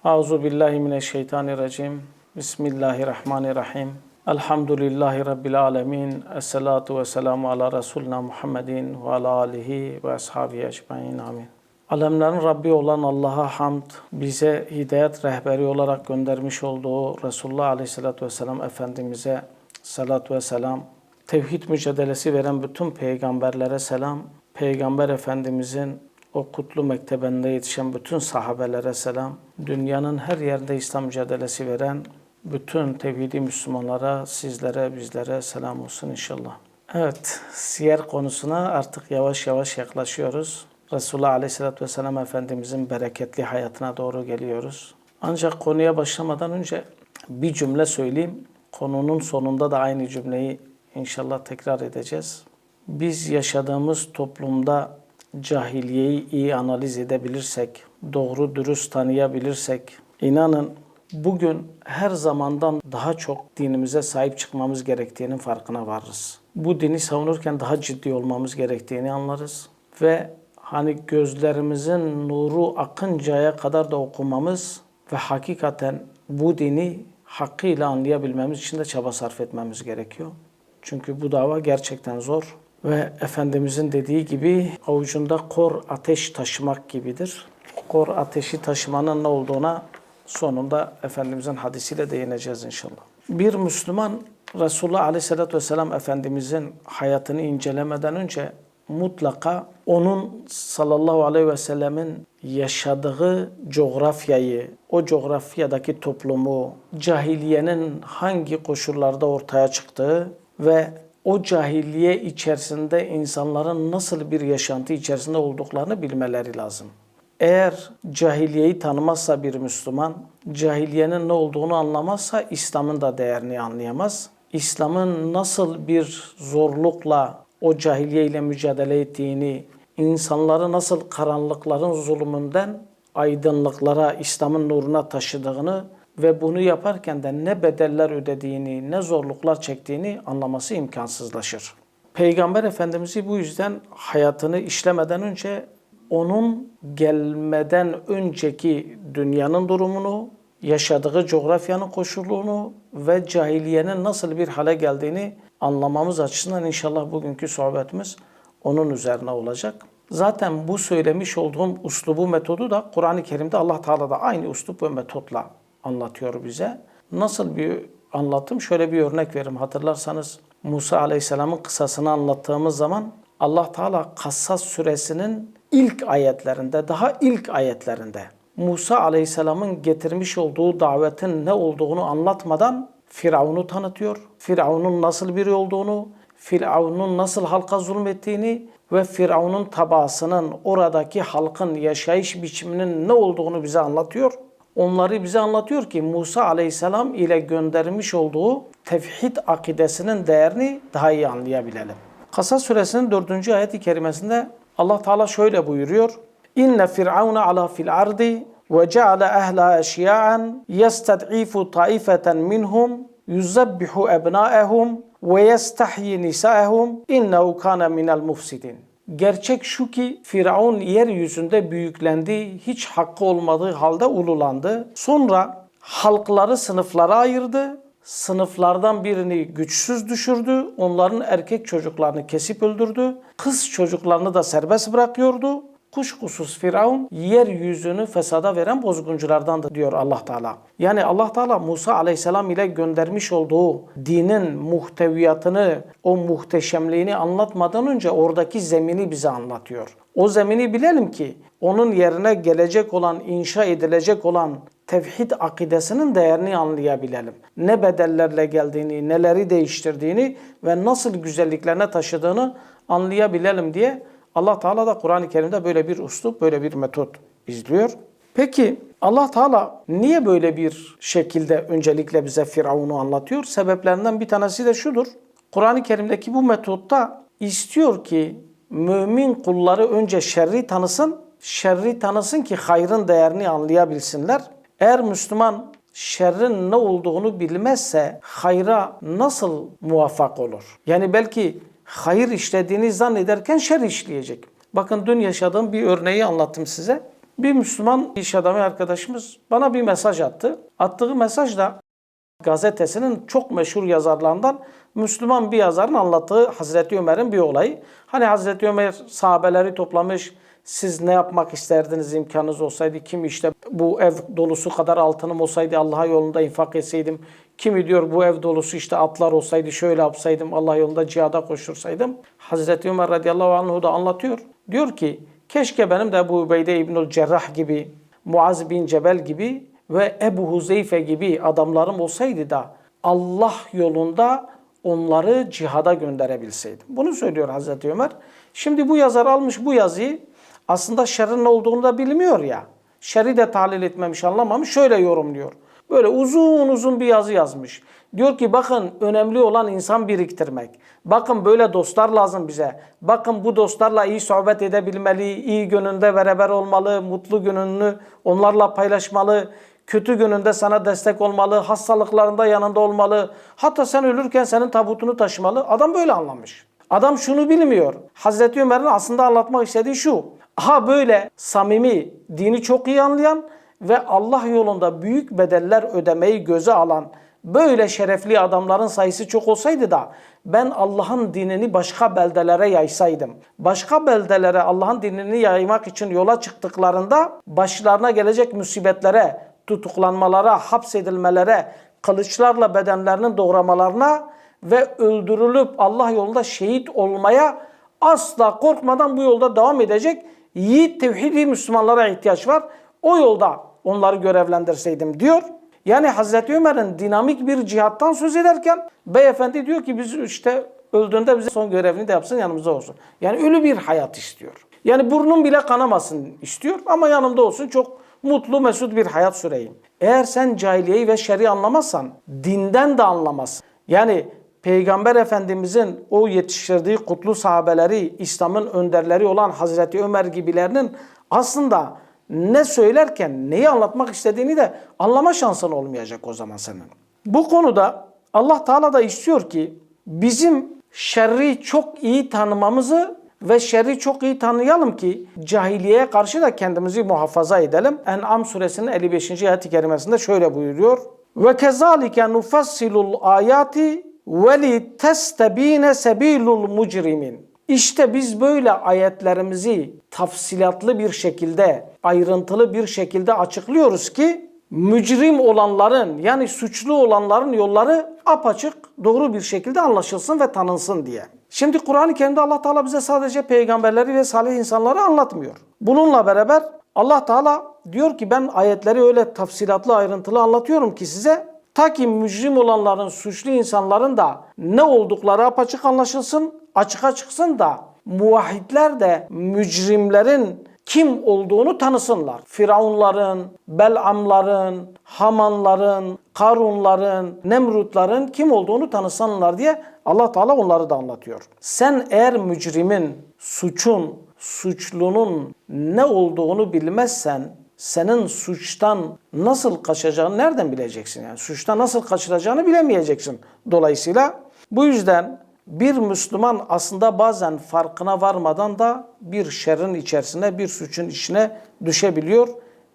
Auzu billahi mineşşeytanirracim. Bismillahirrahmanirrahim. Elhamdülillahi Rabbil alemin. Esselatu vesselamu ala Resulina Muhammedin ve ala alihi ve ashabihi ecmaîn. Amin. Alemlerin Rabbi olan Allah'a hamd, bize hidayet rehberi olarak göndermiş olduğu Resulullah Aleyhisselatü Vesselam Efendimiz'e salatu ve selam, tevhid mücadelesi veren bütün peygamberlere selam, Peygamber Efendimiz'in o kutlu mektebinde yetişen bütün sahabelere selam, dünyanın her yerinde İslam mücadelesi veren bütün tevhidi Müslümanlara, sizlere, bizlere selam olsun inşallah. Evet, siyer konusuna artık yavaş yavaş yaklaşıyoruz. Resulullah Aleyhisselatü Vesselam Efendimizin bereketli hayatına doğru geliyoruz. Ancak konuya başlamadan önce bir cümle söyleyeyim. Konunun sonunda da aynı cümleyi inşallah tekrar edeceğiz. Biz yaşadığımız toplumda cahiliyeyi iyi analiz edebilirsek, doğru dürüst tanıyabilirsek, inanın bugün her zamandan daha çok dinimize sahip çıkmamız gerektiğinin farkına varırız. Bu dini savunurken daha ciddi olmamız gerektiğini anlarız ve hani gözlerimizin nuru akıncaya kadar da okumamız ve hakikaten bu dini hakkıyla anlayabilmemiz için de çaba sarf etmemiz gerekiyor. Çünkü bu dava gerçekten zor ve Efendimizin dediği gibi avucunda kor ateş taşımak gibidir. Kor ateşi taşımanın ne olduğuna sonunda Efendimizin hadisiyle değineceğiz inşallah. Bir Müslüman Resulullah Aleyhisselatü Vesselam Efendimizin hayatını incelemeden önce mutlaka onun sallallahu aleyhi ve sellemin yaşadığı coğrafyayı, o coğrafyadaki toplumu, cahiliyenin hangi koşullarda ortaya çıktığı ve o cahiliye içerisinde insanların nasıl bir yaşantı içerisinde olduklarını bilmeleri lazım. Eğer cahiliyeyi tanımazsa bir Müslüman, cahiliyenin ne olduğunu anlamazsa İslam'ın da değerini anlayamaz. İslam'ın nasıl bir zorlukla o cahiliye ile mücadele ettiğini, insanları nasıl karanlıkların zulmünden aydınlıklara, İslam'ın nuruna taşıdığını ve bunu yaparken de ne bedeller ödediğini, ne zorluklar çektiğini anlaması imkansızlaşır. Peygamber Efendimiz'i bu yüzden hayatını işlemeden önce onun gelmeden önceki dünyanın durumunu, yaşadığı coğrafyanın koşulunu ve cahiliyenin nasıl bir hale geldiğini anlamamız açısından inşallah bugünkü sohbetimiz onun üzerine olacak. Zaten bu söylemiş olduğum uslubu metodu da Kur'an-ı Kerim'de Allah Teala da aynı uslup ve metotla anlatıyor bize. Nasıl bir anlatım? Şöyle bir örnek vereyim. Hatırlarsanız Musa Aleyhisselam'ın kıssasını anlattığımız zaman Allah Teala Kassas suresinin ilk ayetlerinde, daha ilk ayetlerinde Musa Aleyhisselam'ın getirmiş olduğu davetin ne olduğunu anlatmadan Firavun'u tanıtıyor. Firavun'un nasıl biri olduğunu, Firavun'un nasıl halka zulmettiğini ve Firavun'un tabaasının, oradaki halkın yaşayış biçiminin ne olduğunu bize anlatıyor. Onları bize anlatıyor ki Musa Aleyhisselam ile göndermiş olduğu tevhid akidesinin değerini daha iyi anlayabilelim. Kasas suresinin 4. ayet-i kerimesinde Allah Teala şöyle buyuruyor. İnne firavune ala fil ardi ve ceale ehla eşya'an yested'ifu taifeten minhum yuzebbihu ebnaehum ve yestahyi nisa'ehum innehu kana minel mufsidin. Gerçek şu ki Firavun yeryüzünde büyüklendi, hiç hakkı olmadığı halde ululandı. Sonra halkları sınıflara ayırdı. Sınıflardan birini güçsüz düşürdü. Onların erkek çocuklarını kesip öldürdü. Kız çocuklarını da serbest bırakıyordu. Kuşkusuz Firavun yeryüzünü fesada veren bozgunculardandı diyor Allah Teala. Yani Allah Teala Musa Aleyhisselam ile göndermiş olduğu dinin muhteviyatını, o muhteşemliğini anlatmadan önce oradaki zemini bize anlatıyor. O zemini bilelim ki onun yerine gelecek olan, inşa edilecek olan tevhid akidesinin değerini anlayabilelim. Ne bedellerle geldiğini, neleri değiştirdiğini ve nasıl güzelliklerine taşıdığını anlayabilelim diye Allah Teala da Kur'an-ı Kerim'de böyle bir uslup, böyle bir metot izliyor. Peki Allah Teala niye böyle bir şekilde öncelikle bize Firavun'u anlatıyor? Sebeplerinden bir tanesi de şudur. Kur'an-ı Kerim'deki bu metotta istiyor ki mümin kulları önce şerri tanısın ki hayrın değerini anlayabilsinler. Eğer Müslüman şerrin ne olduğunu bilmezse hayra nasıl muvaffak olur? Yani belki hayır işlediğini zannederken şer işleyecek. Bakın dün yaşadığım bir örneği anlattım size. Bir Müslüman iş adamı arkadaşımız bana bir mesaj attı. Attığı mesaj da gazetesinin çok meşhur yazarlarından Müslüman bir yazarın anlattığı Hazreti Ömer'in bir olayı. Hani Hazreti Ömer sahabeleri toplamış, siz ne yapmak isterdiniz imkanınız olsaydı? Kimi işte bu ev dolusu kadar altınım olsaydı Allah'a yolunda infak etseydim. Kimi diyor bu ev dolusu işte atlar olsaydı şöyle yapsaydım Allah yolunda cihada koştursaydım. Hazreti Ömer radıyallahu anh da anlatıyor. Diyor ki keşke benim de Ebu Ubeyde İbnül Cerrah gibi, Muaz bin Cebel gibi ve Ebu Huzeyfe gibi adamlarım olsaydı da Allah yolunda onları cihada gönderebilseydim. Bunu söylüyor Hazreti Ömer. Şimdi bu yazar almış bu yazıyı, aslında şerrin ne olduğunu da bilmiyor ya. Şerri de tahlil etmemiş, anlamamış. Şöyle yorumluyor. Böyle uzun uzun bir yazı yazmış. Diyor ki bakın önemli olan insan biriktirmek. Bakın böyle dostlar lazım bize. Bakın bu dostlarla iyi sohbet edebilmeli, iyi gününde beraber olmalı, mutlu gününü onlarla paylaşmalı. Kötü gününde sana destek olmalı, hastalıklarında yanında olmalı. Hatta sen ölürken senin tabutunu taşımalı. Adam böyle anlamış. Adam şunu bilmiyor. Hazreti Ömer'in aslında anlatmak istediği şu. Aha böyle samimi, dini çok iyi anlayan ve Allah yolunda büyük bedeller ödemeyi göze alan böyle şerefli adamların sayısı çok olsaydı da ben Allah'ın dinini başka beldelere yaysaydım. Başka beldelere Allah'ın dinini yaymak için yola çıktıklarında başlarına gelecek musibetlere, tutuklanmalara, hapsedilmelere, kılıçlarla bedenlerinin doğramalarına ve öldürülüp Allah yolunda şehit olmaya asla korkmadan bu yolda devam edecek yiğit tevhidi Müslümanlara ihtiyaç var. O yolda onları görevlendirseydim diyor. Yani Hazreti Ömer'in dinamik bir cihattan söz ederken beyefendi diyor ki biz işte öldüğünde bize son görevini de yapsın yanımızda olsun. Yani ölü bir hayat istiyor. Yani burnum bile kanamasın istiyor ama yanımda olsun çok mutlu mesut bir hayat süreyim. Eğer sen cahiliyeyi ve şer'i anlamazsan dinden de anlamazsın. Yani Peygamber Efendimizin o yetiştirdiği kutlu sahabeleri, İslam'ın önderleri olan Hazreti Ömer gibilerinin aslında ne söylerken neyi anlatmak istediğini de anlama şansın olmayacak o zaman senin. Bu konuda Allah Teala da istiyor ki bizim şerri çok iyi tanımamızı ve şerri çok iyi tanıyalım ki cahiliyeye karşı da kendimizi muhafaza edelim. En'am suresinin 55. ayet-i kerimesinde şöyle buyuruyor. Ve kezalike nufassilul ayati ve li testebine sebilul mucrimin. İşte biz böyle ayetlerimizi tafsilatlı bir şekilde, ayrıntılı bir şekilde açıklıyoruz ki mücrim olanların yani suçlu olanların yolları apaçık doğru bir şekilde anlaşılsın ve tanınsın diye. Şimdi Kur'an-ı Kerim'de Allah Teala bize sadece peygamberleri ve salih insanları anlatmıyor. Bununla beraber Allah Teala diyor ki ben ayetleri öyle tafsilatlı ayrıntılı anlatıyorum ki size ta ki mücrim olanların, suçlu insanların da ne oldukları apaçık anlaşılsın, açığa çıksın da muvahhidler de mücrimlerin kim olduğunu tanısınlar. Firavunların, Belamların, Hamanların, Karunların, Nemrutların kim olduğunu tanısınlar diye Allah Teala onları da anlatıyor. Sen eğer mücrimin, suçun, suçlunun ne olduğunu bilmezsen senin suçtan nasıl kaçacağını nereden bileceksin? Yani suçtan nasıl kaçıracağını bilemeyeceksin. Dolayısıyla bu yüzden bir Müslüman aslında bazen farkına varmadan da bir şerrin içerisine, bir suçun içine düşebiliyor.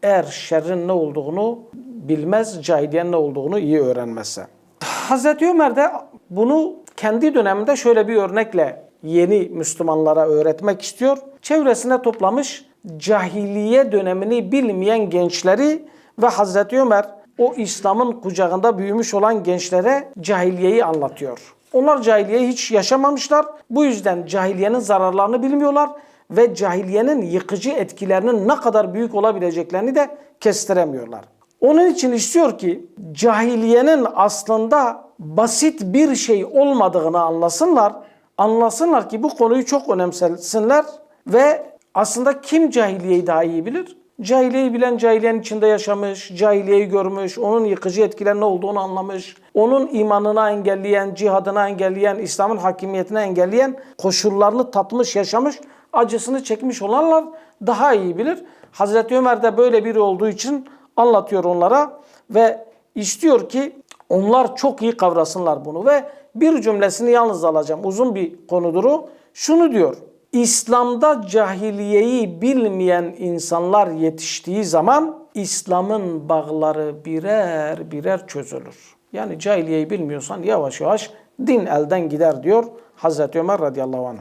Eğer şerrin ne olduğunu bilmez, cahiliyenin ne olduğunu iyi öğrenmezse. Hazreti Ömer de bunu kendi döneminde şöyle bir örnekle yeni Müslümanlara öğretmek istiyor. Çevresine toplamış cahiliye dönemini bilmeyen gençleri ve Hazreti Ömer o İslam'ın kucağında büyümüş olan gençlere cahiliyeyi anlatıyor. Onlar cahiliyeyi hiç yaşamamışlar. Bu yüzden cahiliyenin zararlarını bilmiyorlar ve cahiliyenin yıkıcı etkilerinin ne kadar büyük olabileceklerini de kestiremiyorlar. Onun için istiyor ki cahiliyenin aslında basit bir şey olmadığını anlasınlar. Anlasınlar ki bu konuyu çok önemsesinler ve aslında kim cahiliyeyi daha iyi bilir? Cahiliyeyi bilen cahiliyenin içinde yaşamış, cahiliyeyi görmüş, onun yıkıcı etkiler ne olduğunu anlamış, onun imanına engelleyen, cihadına engelleyen, İslam'ın hakimiyetine engelleyen koşullarını tatmış, yaşamış, acısını çekmiş olanlar daha iyi bilir. Hazreti Ömer de böyle biri olduğu için anlatıyor onlara ve istiyor ki onlar çok iyi kavrasınlar bunu ve bir cümlesini yalnız alacağım. Uzun bir konudur o. Şunu diyor. İslam'da cahiliyeyi bilmeyen insanlar yetiştiği zaman İslam'ın bağları birer birer çözülür. Yani cahiliyeyi bilmiyorsan yavaş yavaş din elden gider diyor Hazreti Ömer radıyallahu anh.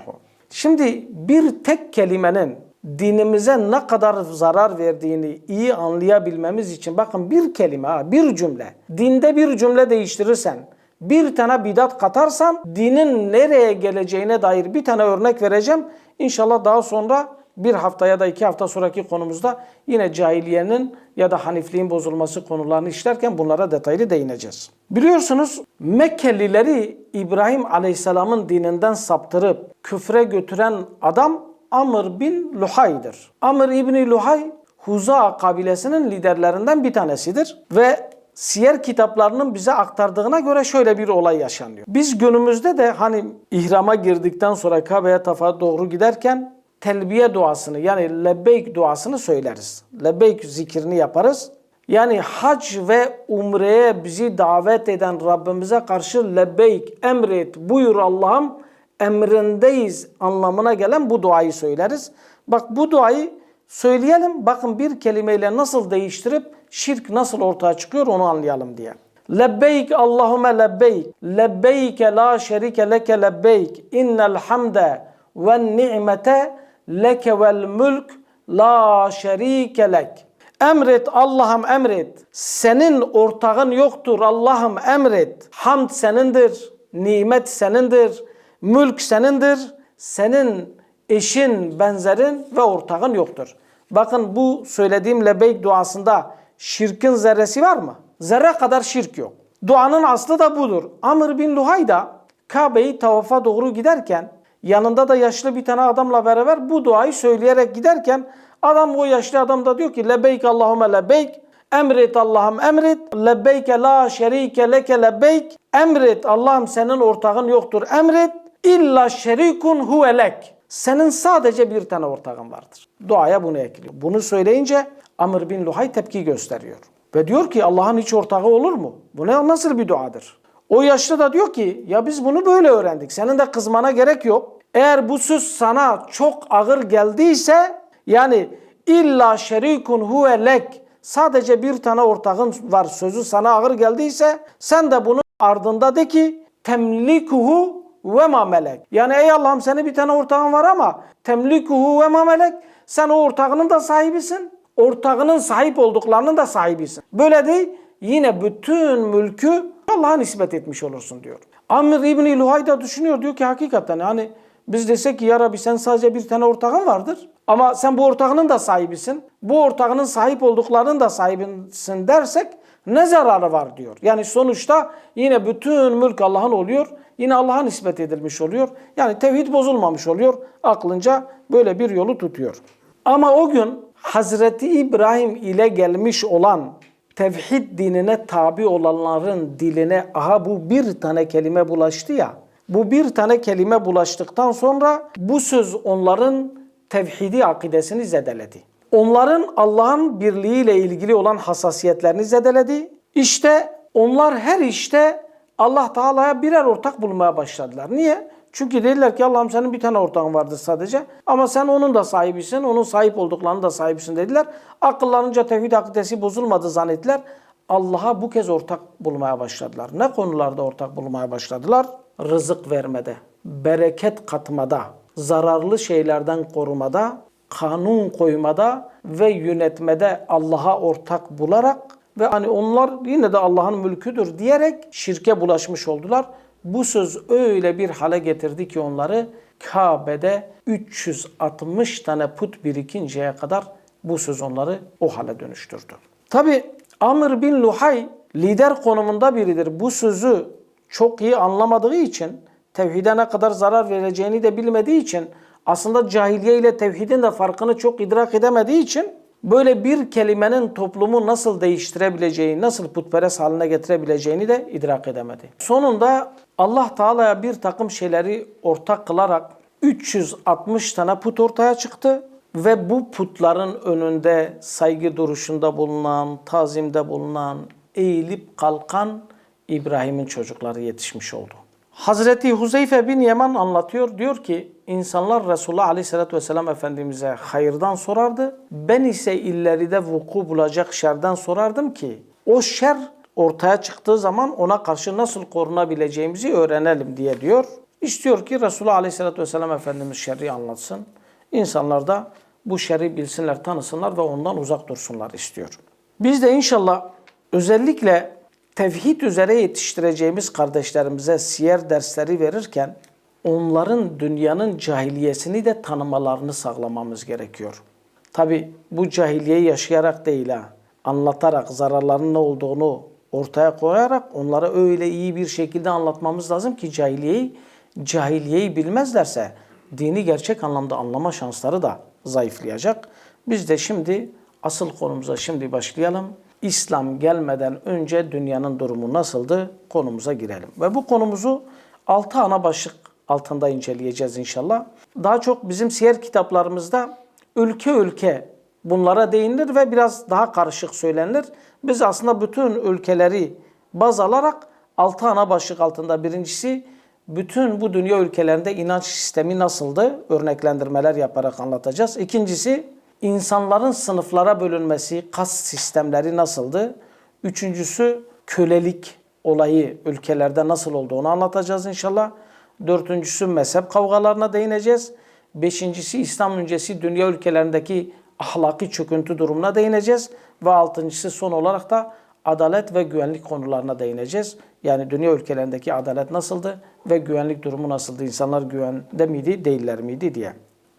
Şimdi bir tek kelimenin dinimize ne kadar zarar verdiğini iyi anlayabilmemiz için bakın bir kelime, bir cümle. Dinde bir cümle değiştirirsen, bir tane bidat katarsan dinin nereye geleceğine dair bir tane örnek vereceğim. İnşallah daha sonra bir hafta ya da 2 hafta sonraki konumuzda yine cahiliyenin ya da hanifliğin bozulması konularını işlerken bunlara detaylı değineceğiz. Biliyorsunuz Mekkelileri İbrahim Aleyhisselam'ın dininden saptırıp küfre götüren adam Amr bin Luhay'dır. Amr İbni Luhay Huza kabilesinin liderlerinden bir tanesidir ve siyer kitaplarının bize aktardığına göre şöyle bir olay yaşanıyor. Biz günümüzde de hani ihrama girdikten sonra Kabe'ye Taf'a doğru giderken telbiye duasını yani lebbeyk duasını söyleriz. Lebbeyk zikrini yaparız. Yani hac ve umreye bizi davet eden Rabbimize karşı lebbeyk, emret, buyur Allah'ım, emrindeyiz anlamına gelen bu duayı söyleriz. Bak bu duayı söyleyelim. Bakın bir kelimeyle nasıl değiştirip şirk nasıl ortaya çıkıyor onu anlayalım diye. Lebbeyk Allahümme lebbeyk. Lebbeyke la şerike leke lebbeyk. İnnel hamde ve ni'mete leke vel mülk la şerike lek. Emret Allah'ım emret. Senin ortağın yoktur Allah'ım emret. Hamd senindir. Nimet senindir. Mülk senindir. Senin eşin, benzerin ve ortağın yoktur. Bakın bu söylediğim lebbeyk duasında şirkin zerresi var mı? Zerre kadar şirk yok. Duanın aslı da budur. Amr bin Luhay da Kabe'yi tavafa doğru giderken yanında da yaşlı bir tane adamla beraber bu duayı söyleyerek giderken o yaşlı adam da diyor ki lebbeyk Allahümme lebbeyk. Emret Allah'ım emret. Lebbeyke la şerike leke lebbeyk. Emret Allah'ım senin ortağın yoktur emret. İlla şerikun huvelek. Senin sadece bir tane ortağın vardır. Duaya bunu ekliyor. Bunu söyleyince Amr bin Luhay tepki gösteriyor. Ve diyor ki Allah'ın hiç ortağı olur mu? Bu nasıl bir duadır? O yaşlı da diyor ki ya biz bunu böyle öğrendik. Senin de kızmana gerek yok. Eğer bu söz sana çok ağır geldiyse yani illa şerikun huvelek sadece bir tane ortağın var sözü sana ağır geldiyse sen de bunun ardında de ki temlikuhu ve ma melek. Yani ey Allah'ım senin bir tane ortağın var ama temlikuhu ve ma melek. Sen o ortağının da sahibisin. Ortağının sahip olduklarının da sahibisin. Böyle değil yine bütün mülkü Allah'a nispet etmiş olursun diyor. Amr İbni Luhay da düşünüyor diyor ki hakikaten yani biz desek ki ya Rabbi sen sadece bir tane ortağın vardır. Ama sen bu ortağının da sahibisin. Bu ortağının sahip olduklarının da sahibisin dersek ne zararı var diyor. Yani sonuçta yine bütün mülk Allah'ın oluyor. Yine Allah'a nispet edilmiş oluyor. Yani tevhid bozulmamış oluyor. Aklınca böyle bir yolu tutuyor. Ama o gün Hazreti İbrahim ile gelmiş olan tevhid dinine tabi olanların diline bu bir tane kelime bulaştı ya. Bu bir tane kelime bulaştıktan sonra bu söz onların tevhidi akidesini zedeledi. Onların Allah'ın birliğiyle ilgili olan hassasiyetlerini zedeledi. İşte onlar her işte Allah Teala'ya birer ortak bulmaya başladılar. Niye? Çünkü dediler ki Allah'ım senin bir tane ortağın vardır sadece. Ama sen onun da sahibisin, onun sahip olduklarının da sahibisin dediler. Akıllarınca tevhid akidesi bozulmadı zannettiler. Allah'a bu kez ortak bulmaya başladılar. Ne konularda ortak bulmaya başladılar? Rızık vermede, bereket katmada, zararlı şeylerden korumada, kanun koymada ve yönetmede Allah'a ortak bularak ve hani onlar yine de Allah'ın mülküdür diyerek şirke bulaşmış oldular. Bu söz öyle bir hale getirdi ki onları Kabe'de 360 tane put birikinceye kadar bu söz onları o hale dönüştürdü. Tabi Amr bin Luhay lider konumunda biridir. Bu sözü çok iyi anlamadığı için, tevhide ne kadar zarar vereceğini de bilmediği için, aslında cahiliye ile tevhidin de farkını çok idrak edemediği için böyle bir kelimenin toplumu nasıl değiştirebileceğini, nasıl putperest haline getirebileceğini de idrak edemedi. Sonunda Allah Teala'ya bir takım şeyleri ortak kılarak 360 tane put ortaya çıktı ve bu putların önünde saygı duruşunda bulunan, tazimde bulunan, eğilip kalkan İbrahim'in çocukları yetişmiş oldu. Hazreti Huzeyfe bin Yeman anlatıyor. Diyor ki insanlar Resulullah Aleyhisselatü Vesselam Efendimiz'e hayırdan sorardı. Ben ise ileride vuku bulacak şerden sorardım ki o şer ortaya çıktığı zaman ona karşı nasıl korunabileceğimizi öğrenelim diye diyor. İstiyor ki Resulullah Aleyhisselatü Vesselam Efendimiz şerri anlatsın. İnsanlar da bu şerri bilsinler, tanısınlar ve ondan uzak dursunlar istiyor. Biz de inşallah özellikle tevhid üzere yetiştireceğimiz kardeşlerimize siyer dersleri verirken onların dünyanın cahiliyesini de tanımalarını sağlamamız gerekiyor. Tabi bu cahiliyeyi yaşayarak değil anlatarak, zararlarının ne olduğunu ortaya koyarak onlara öyle iyi bir şekilde anlatmamız lazım ki cahiliyeyi bilmezlerse dini gerçek anlamda anlama şansları da zayıflayacak. Biz de şimdi asıl konumuza başlayalım. İslam gelmeden önce dünyanın durumu nasıldı? Konumuza girelim. Ve bu konumuzu 6 ana başlık altında inceleyeceğiz inşallah. Daha çok bizim siyer kitaplarımızda ülke ülke bunlara değinilir ve biraz daha karışık söylenir. Biz aslında bütün ülkeleri baz alarak 6 ana başlık altında birincisi bütün bu dünya ülkelerinde inanç sistemi nasıldı? Örneklendirmeler yaparak anlatacağız. İkincisi insanların sınıflara bölünmesi, kas sistemleri nasıldı? Üçüncüsü kölelik olayı ülkelerde nasıl olduğunu anlatacağız inşallah. Dördüncüsü mezhep kavgalarına değineceğiz. Beşincisi İslam öncesi dünya ülkelerindeki ahlaki çöküntü durumuna değineceğiz. Ve altıncısı son olarak da adalet ve güvenlik konularına değineceğiz. Yani dünya ülkelerindeki adalet nasıldı ve güvenlik durumu nasıldı? İnsanlar güvende miydi, değiller miydi diye.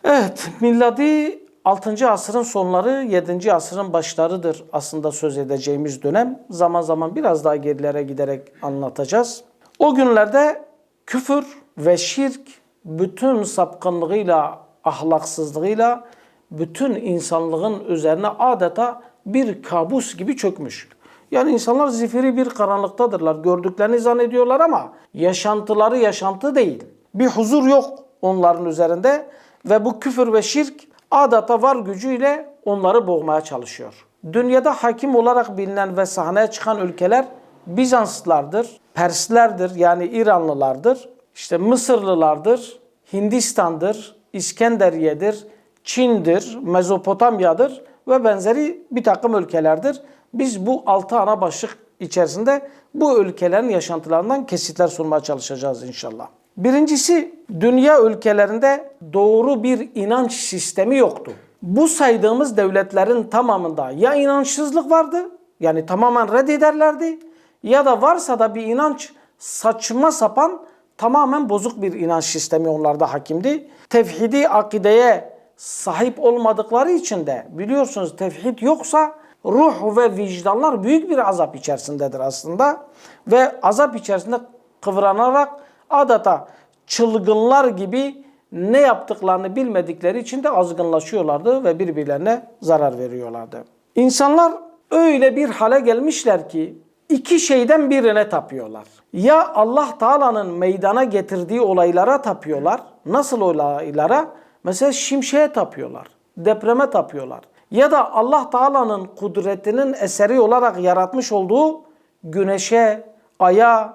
Evet, miladi 6. asrın sonları, 7. asrın başlarıdır aslında söz edeceğimiz dönem. Zaman zaman biraz daha gerilere giderek anlatacağız. O günlerde küfür ve şirk bütün sapkınlığıyla, ahlaksızlığıyla bütün insanlığın üzerine adeta bir kabus gibi çökmüş. Yani insanlar zifiri bir karanlıktadırlar. Gördüklerini zannediyorlar ama yaşantıları yaşantı değil. Bir huzur yok onların üzerinde ve bu küfür ve şirk adeta var gücüyle onları boğmaya çalışıyor. Dünyada hakim olarak bilinen ve sahneye çıkan ülkeler Bizanslılardır, Perslerdir yani İranlılardır, işte Mısırlılardır, Hindistan'dır, İskenderiye'dir, Çin'dir, Mezopotamya'dır ve benzeri bir takım ülkelerdir. Biz bu 6 ana başlık içerisinde bu ülkelerin yaşantılarından kesitler sunmaya çalışacağız inşallah. Birincisi, dünya ülkelerinde doğru bir inanç sistemi yoktu. Bu saydığımız devletlerin tamamında ya inançsızlık vardı, yani tamamen reddederlerdi, ya da varsa da bir inanç saçma sapan, tamamen bozuk bir inanç sistemi onlarda hakimdi. Tevhidi akideye sahip olmadıkları için de biliyorsunuz tevhid yoksa ruh ve vicdanlar büyük bir azap içerisindedir aslında. Ve azap içerisinde kıvranarak adeta çılgınlar gibi ne yaptıklarını bilmedikleri için de azgınlaşıyorlardı ve birbirlerine zarar veriyorlardı. İnsanlar öyle bir hale gelmişler ki iki şeyden birine tapıyorlar. Ya Allah Teala'nın meydana getirdiği olaylara tapıyorlar. Nasıl olaylara? Mesela şimşeğe tapıyorlar, depreme tapıyorlar. Ya da Allah Teala'nın kudretinin eseri olarak yaratmış olduğu güneşe, aya,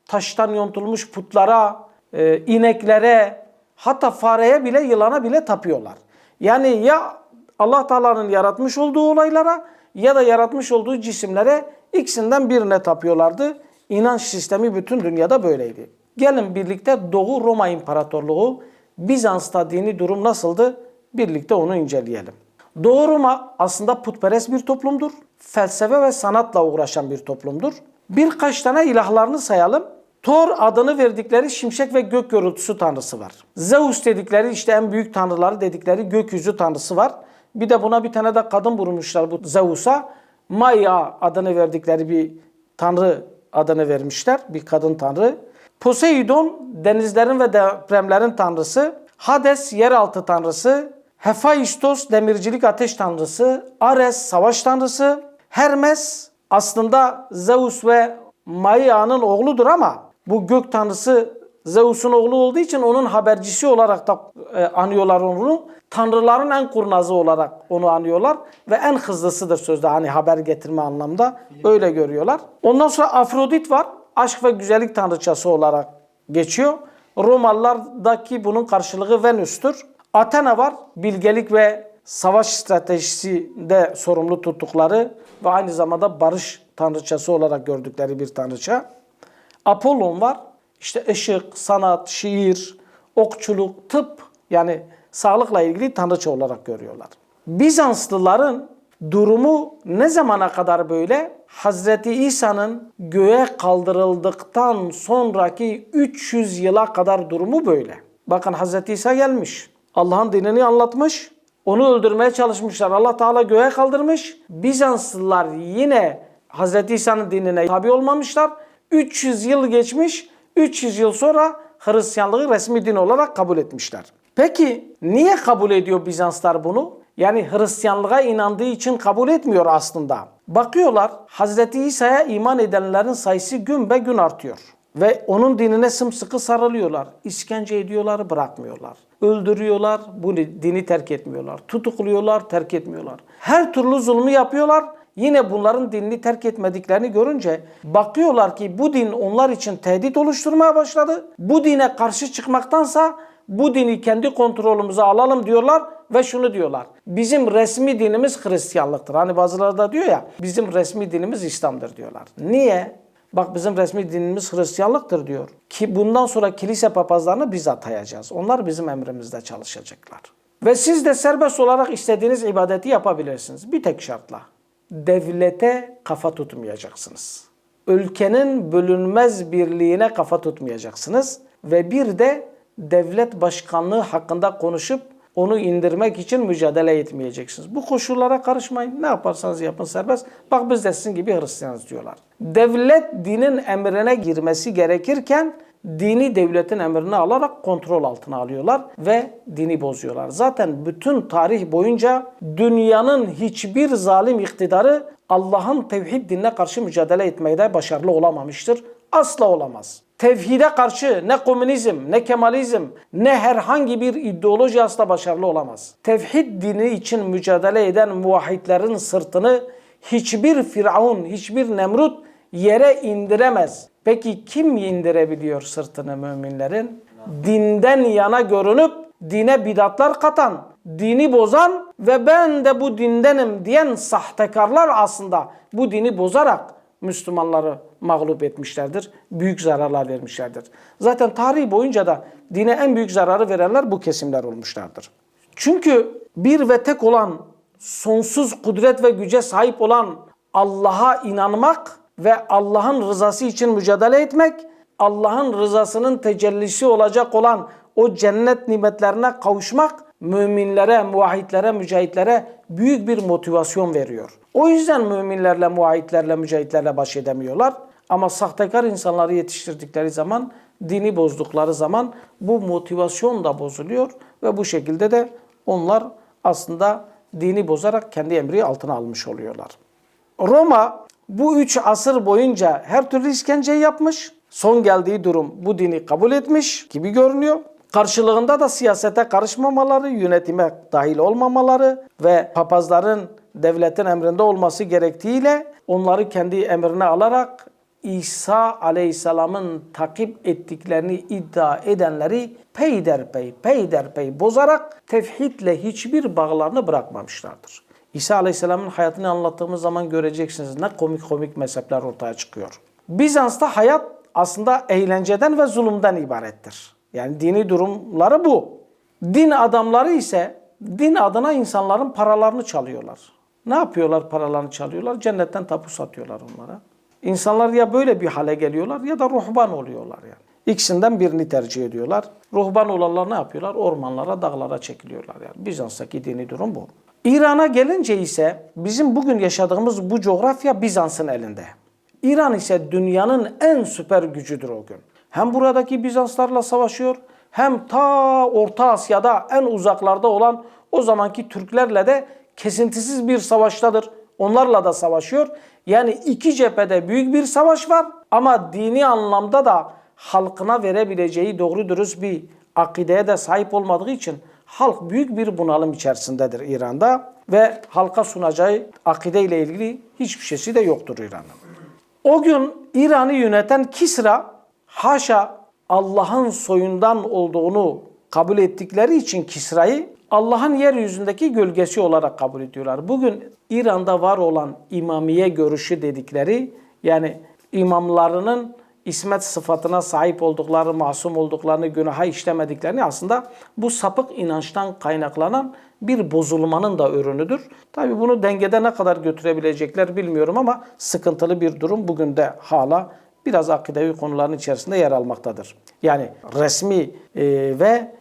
taştan yontulmuş putlara, ineklere, hatta fareye bile, yılana bile tapıyorlar. Yani ya Allah Teala'nın yaratmış olduğu olaylara ya da yaratmış olduğu cisimlere ikisinden birine tapıyorlardı. İnanç sistemi bütün dünyada böyleydi. Gelin birlikte Doğu Roma İmparatorluğu, Bizans'ta dini durum nasıldı? Birlikte onu inceleyelim. Doğu Roma aslında putperest bir toplumdur. Felsefe ve sanatla uğraşan bir toplumdur. Birkaç tane ilahlarını sayalım. Thor adını verdikleri şimşek ve gök gürültüsü tanrısı var. Zeus dedikleri işte en büyük tanrıları dedikleri gökyüzü tanrısı var. Bir de buna bir tane de kadın vurmuşlar bu Zeus'a. Maya adını verdikleri bir tanrı adını vermişler. Bir kadın tanrı. Poseidon denizlerin ve depremlerin tanrısı. Hades yeraltı tanrısı. Hephaistos demircilik ateş tanrısı. Ares savaş tanrısı. Hermes aslında Zeus ve Maia'nın oğludur ama bu gök tanrısı Zeus'un oğlu olduğu için onun habercisi olarak da anıyorlar onu. Tanrıların en kurnazı olarak onu anıyorlar ve en hızlısıdır sözde hani haber getirme anlamda öyle görüyorlar. Ondan sonra Afrodit var. Aşk ve güzellik tanrıçası olarak geçiyor. Romalılardaki bunun karşılığı Venüs'tür. Athena var, bilgelik ve savaş stratejisinde sorumlu tuttukları ve aynı zamanda barış tanrıçası olarak gördükleri bir tanrıça. Apollon var, işte ışık, sanat, şiir, okçuluk, tıp, yani sağlıkla ilgili tanrıça olarak görüyorlar. Bizanslıların durumu ne zamana kadar böyle? Hazreti İsa'nın göğe kaldırıldıktan sonraki 300 yıla kadar durumu böyle. Bakın Hazreti İsa gelmiş, Allah'ın dinini anlatmış, onu öldürmeye çalışmışlar. Allah Teala göğe kaldırmış. Bizanslılar yine Hazreti İsa'nın dinine tabi olmamışlar. 300 yıl geçmiş, 300 yıl sonra Hristiyanlığı resmi din olarak kabul etmişler. Peki niye kabul ediyor Bizanslar bunu? Yani Hristiyanlığa inandığı için kabul etmiyor aslında. Bakıyorlar Hazreti İsa'ya iman edenlerin sayısı gün be gün artıyor. Ve onun dinine sımsıkı sarılıyorlar. İşkence ediyorlar, bırakmıyorlar. Öldürüyorlar, bu dini terk etmiyorlar. Tutukluyorlar, terk etmiyorlar. Her türlü zulmü yapıyorlar. Yine bunların dinini terk etmediklerini görünce bakıyorlar ki bu din onlar için tehdit oluşturmaya başladı. Bu dine karşı çıkmaktansa bu dini kendi kontrolümüze alalım diyorlar ve şunu diyorlar. Bizim resmi dinimiz Hristiyanlıktır. Hani bazıları da diyor ya bizim resmi dinimiz İslam'dır diyorlar. Niye? Bak bizim resmi dinimiz Hristiyanlıktır diyor. Ki bundan sonra kilise papazlarını biz atayacağız. Onlar bizim emrimizde çalışacaklar. Ve siz de serbest olarak istediğiniz ibadeti yapabilirsiniz. Bir tek şartla. Devlete kafa tutmayacaksınız. Ülkenin bölünmez birliğine kafa tutmayacaksınız. Ve bir de devlet başkanlığı hakkında konuşup onu indirmek için mücadele etmeyeceksiniz. Bu koşullara karışmayın. Ne yaparsanız yapın serbest. Bak biz de sizin gibi Hristiyanız diyorlar. Devlet dinin emrine girmesi gerekirken dini devletin emrine alarak kontrol altına alıyorlar ve dini bozuyorlar. Zaten bütün tarih boyunca dünyanın hiçbir zalim iktidarı Allah'ın tevhid dinine karşı mücadele etmede başarılı olamamıştır. Asla olamaz. Tevhide karşı ne komünizm, ne kemalizm, ne herhangi bir ideoloji asla başarılı olamaz. Tevhid dini için mücadele eden muvahhidlerin sırtını hiçbir Firavun, hiçbir Nemrut yere indiremez. Peki kim indirebiliyor sırtını müminlerin? Dinden yana görünüp dine bidatlar katan, dini bozan ve ben de bu dindenim diyen sahtekarlar aslında bu dini bozarak Müslümanları mağlup etmişlerdir. Büyük zararlar vermişlerdir. Zaten tarih boyunca da dine en büyük zararı verenler bu kesimler olmuşlardır. Çünkü bir ve tek olan, sonsuz kudret ve güce sahip olan Allah'a inanmak ve Allah'ın rızası için mücadele etmek, Allah'ın rızasının tecellisi olacak olan o cennet nimetlerine kavuşmak, müminlere, muvahhidlere, mücahitlere büyük bir motivasyon veriyor. O yüzden müminlerle, muvahhidlerle, mücahitlerle baş edemiyorlar. Ama sahtekar insanları yetiştirdikleri zaman, dini bozdukları zaman bu motivasyon da bozuluyor ve bu şekilde de onlar aslında dini bozarak kendi emri altına almış oluyorlar. Roma bu 3 asır boyunca her türlü işkenceyi yapmış. Son geldiği durum bu dini kabul etmiş gibi görünüyor. Karşılığında da siyasete karışmamaları, yönetime dahil olmamaları ve papazların devletin emrinde olması gerektiğiyle onları kendi emrine alarak İsa Aleyhisselam'ın takip ettiklerini iddia edenleri peyderpey bozarak tevhidle hiçbir bağlarını bırakmamışlardır. İsa Aleyhisselam'ın hayatını anlattığımız zaman göreceksiniz ne komik mezhepler ortaya çıkıyor. Bizans'ta hayat aslında eğlenceden ve zulümden ibarettir. Yani dini durumları bu. Din adamları ise din adına insanların paralarını çalıyorlar. Ne yapıyorlar paralarını çalıyorlar? Cennetten tapu satıyorlar onlara. İnsanlar ya böyle bir hale geliyorlar ya da ruhban oluyorlar yani. İkisinden birini tercih ediyorlar. Ruhban olanlar ne yapıyorlar? Ormanlara, dağlara çekiliyorlar yani. Bizans'taki dini durum bu. İran'a gelince ise bizim bugün yaşadığımız bu coğrafya Bizans'ın elinde. İran ise dünyanın en süper gücüdür o gün. Hem buradaki Bizanslarla savaşıyor hem ta Orta Asya'da en uzaklarda olan o zamanki Türklerle de kesintisiz bir savaştadır. Onlarla da savaşıyor. Yani iki cephede büyük bir savaş var ama dini anlamda da halkına verebileceği doğru dürüst bir akideye de sahip olmadığı için halk büyük bir bunalım içerisindedir İran'da ve halka sunacağı akide ile ilgili hiçbir şeysi de yoktur İran'ın. O gün İran'ı yöneten Kisra haşa Allah'ın soyundan olduğunu kabul ettikleri için Kisra'yı Allah'ın yeryüzündeki gölgesi olarak kabul ediyorlar. Bugün İran'da var olan İmamiye görüşü dedikleri, yani imamlarının ismet sıfatına sahip oldukları, masum olduklarını, günaha işlemediklerini, aslında bu sapık inançtan kaynaklanan bir bozulmanın da ürünüdür. Tabii bunu dengede ne kadar götürebilecekler bilmiyorum ama sıkıntılı bir durum bugün de hala biraz akidevi konuların içerisinde yer almaktadır. Yani resmi ve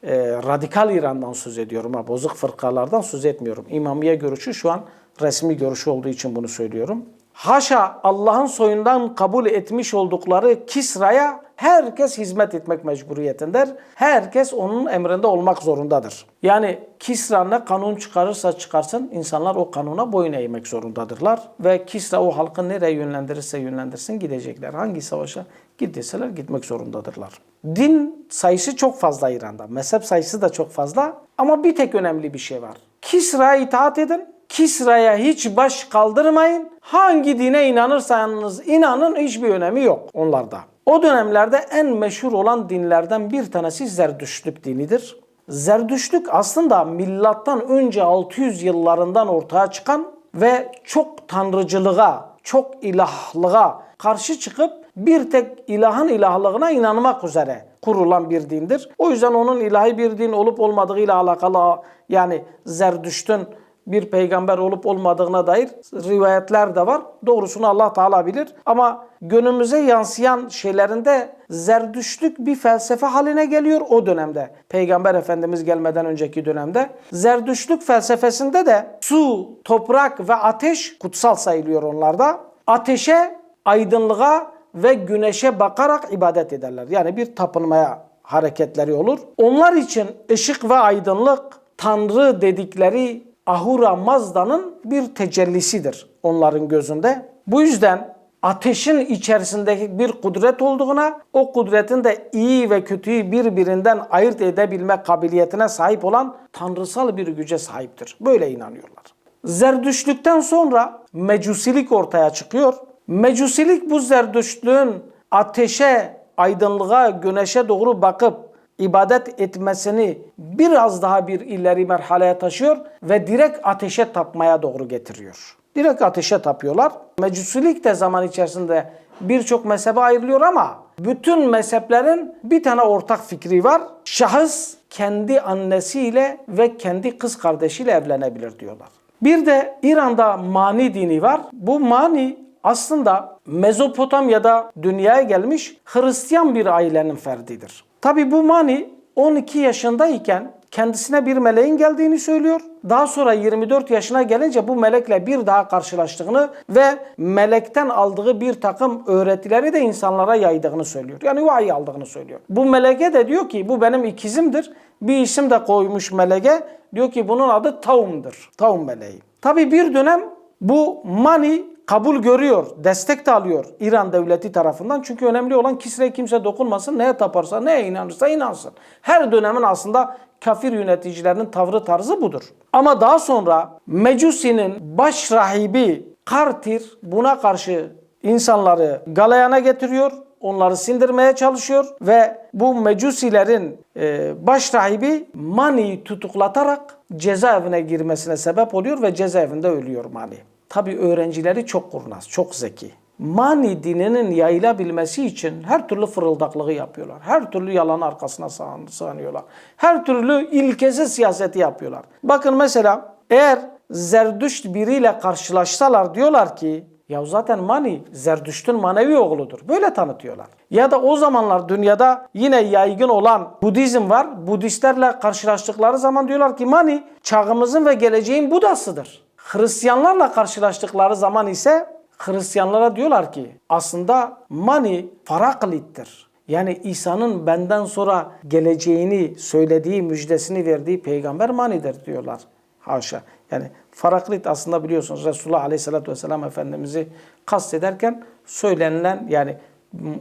radikal İran'dan söz ediyorum. Bozuk fırkalardan söz etmiyorum. İmamiye görüşü şu an resmi görüşü olduğu için bunu söylüyorum. Haşa, Allah'ın soyundan kabul etmiş oldukları Kisra'ya herkes hizmet etmek mecburiyetindedir. Herkes onun emrinde olmak zorundadır. Yani Kisra ne kanun çıkarırsa çıkarsın, insanlar o kanuna boyun eğmek zorundadırlar. Ve Kisra o halkı nereye yönlendirirse yönlendirsin gidecekler. Hangi savaşa gitseler gitmek zorundadırlar. Din sayısı çok fazla İran'da. Mezhep sayısı da çok fazla. Ama bir tek önemli bir şey var. Kisra'ya itaat edin. Kisra'ya hiç baş kaldırmayın. Hangi dine inanırsanız inanın, hiçbir önemi yok onlarda. O dönemlerde en meşhur olan dinlerden bir tanesi Zerdüştlük dinidir. Zerdüştlük aslında milattan önce 600 yıllarından ortaya çıkan ve çok tanrıcılığa, çok ilahlığa karşı çıkıp bir tek ilahın ilahlığına inanmak üzere kurulan bir dindir. O yüzden onun ilahi bir din olup olmadığıyla alakalı, yani Zerdüşt'ün bir peygamber olup olmadığına dair rivayetler de var. Doğrusunu Allah Teala bilir. Ama günümüze yansıyan şeylerinde Zerdüştlük bir felsefe haline geliyor o dönemde. Peygamber Efendimiz gelmeden önceki dönemde. Zerdüştlük felsefesinde de su, toprak ve ateş kutsal sayılıyor onlarda. Ateşe, aydınlığa ve güneşe bakarak ibadet ederler. Yani bir tapınmaya hareketleri olur. Onlar için ışık ve aydınlık Tanrı dedikleri Ahura Mazda'nın bir tecellisidir onların gözünde. Bu yüzden ateşin içerisindeki bir kudret olduğuna, o kudretin de iyi ve kötüyü birbirinden ayırt edebilme kabiliyetine sahip olan tanrısal bir güce sahiptir. Böyle inanıyorlar. Zerdüştlükten sonra Mecusilik ortaya çıkıyor. Mecusilik bu Zerdüştlüğün ateşe, aydınlığa, güneşe doğru bakıp ibadet etmesini biraz daha bir ileri merhaleye taşıyor ve direkt ateşe tapmaya doğru getiriyor. Direkt ateşe tapıyorlar. Mecusilik de zaman içerisinde birçok mezhebe ayrılıyor ama bütün mezheplerin bir tane ortak fikri var. Şahıs kendi annesiyle ve kendi kız kardeşiyle evlenebilir diyorlar. Bir de İran'da Mani dini var. Bu Mani aslında Mezopotamya'da dünyaya gelmiş Hristiyan bir ailenin ferdidir. Tabi bu Mani 12 yaşındayken kendisine bir meleğin geldiğini söylüyor. Daha sonra 24 yaşına gelince bu melekle bir daha karşılaştığını ve melekten aldığı bir takım öğretileri de insanlara yaydığını söylüyor. Yani vahiy aldığını söylüyor. Bu meleke de diyor ki bu benim ikizimdir. Bir isim de koymuş meleke. Diyor ki bunun adı Taum'dur. Taum meleği. Tabi bir dönem bu Mani kabul görüyor, destek de alıyor İran devleti tarafından. Çünkü önemli olan Kisra'ya kimse dokunmasın, neye taparsa, neye inanırsa inansın. Her dönemin aslında kafir yöneticilerinin tavrı tarzı budur. Ama daha sonra Mecusi'nin baş rahibi Kartir buna karşı insanları galeyana getiriyor. Onları sindirmeye çalışıyor ve bu Mecusilerin baş rahibi Mani'yi tutuklatarak cezaevine girmesine sebep oluyor ve cezaevinde ölüyor Mani. Tabi öğrencileri çok kurnaz, çok zeki. Mani dininin yayılabilmesi için her türlü fırıldaklığı yapıyorlar. Her türlü yalan arkasına sığınıyorlar. Her türlü ilkesiz siyaseti yapıyorlar. Bakın mesela eğer Zerdüşt biriyle karşılaşsalar diyorlar ki ya zaten Mani Zerdüşt'ün manevi oğludur. Böyle tanıtıyorlar. Ya da o zamanlar dünyada yine yaygın olan Budizm var. Budistlerle karşılaştıkları zaman diyorlar ki Mani çağımızın ve geleceğin Budasıdır. Hristiyanlarla karşılaştıkları zaman ise Hristiyanlara diyorlar ki aslında Mani Faraklit'tir. Yani İsa'nın benden sonra geleceğini söylediği, müjdesini verdiği peygamber Mani'dir diyorlar. Haşa. Yani Faraklit aslında biliyorsunuz Resulullah Aleyhisselatü Vesselam Efendimiz'i kastederken söylenilen, yani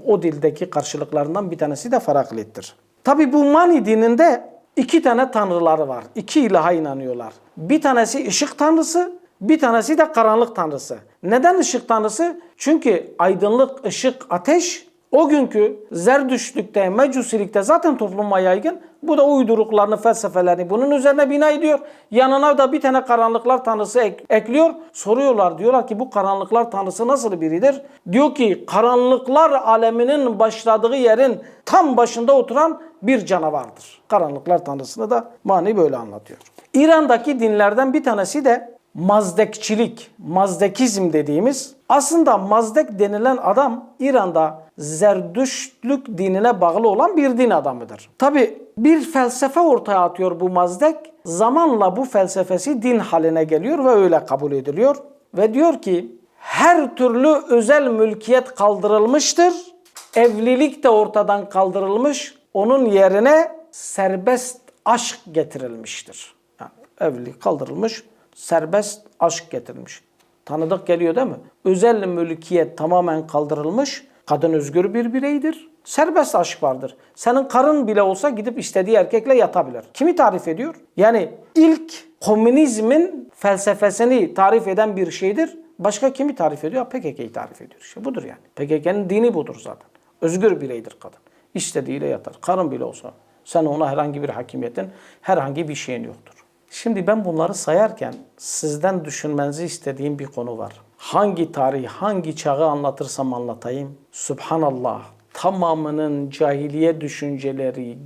o dildeki karşılıklarından bir tanesi de Faraklit'tir. Tabi bu Mani dininde 2 tane tanrıları var. 2 ilaha inanıyorlar. Bir tanesi ışık tanrısı, bir tanesi de karanlık tanrısı. Neden ışık tanrısı? Çünkü aydınlık, ışık, ateş O günkü Zerdüştlükte, Mecusilikte zaten topluma yaygın. Bu da uyduruklarını, felsefelerini bunun üzerine bina ediyor. Yanına da bir tane karanlıklar tanrısı ekliyor. Soruyorlar, diyorlar ki bu karanlıklar tanrısı nasıl biridir? Diyor ki karanlıklar aleminin başladığı yerin tam başında oturan bir canavardır. Karanlıklar tanrısını da mani böyle anlatıyor. İran'daki dinlerden bir tanesi de Mazdekçilik, Mazdekizm dediğimiz. Aslında Mazdek denilen adam İran'da Zerdüştlük dinine bağlı olan bir din adamıdır. Tabi bir felsefe ortaya atıyor bu Mazdek. Zamanla bu felsefesi din haline geliyor ve öyle kabul ediliyor. Ve diyor ki her türlü özel mülkiyet kaldırılmıştır. Evlilik de ortadan kaldırılmış. Onun yerine serbest aşk getirilmiştir. Yani evlilik kaldırılmış, serbest aşk getirilmiş. Tanıdık geliyor değil mi? Özel mülkiyet tamamen kaldırılmış. Kadın özgür bir bireydir. Serbest aşk vardır. Senin karın bile olsa gidip istediği erkekle yatabilir. Kimi tarif ediyor? Yani ilk komünizmin felsefesini tarif eden bir şeydir. Başka kimi tarif ediyor? PKK'yı tarif ediyor. İşte budur yani. PKK'nın dini budur zaten. Özgür bireydir kadın. İstediğiyle yatar. Karın bile olsa. Sen ona herhangi bir hakimiyetin, herhangi bir şeyin yoktur. Şimdi ben bunları sayarken sizden düşünmenizi istediğim bir konu var. Hangi tarih, hangi çağı anlatırsam anlatayım, Subhanallah, tamamının cahiliye düşünceleri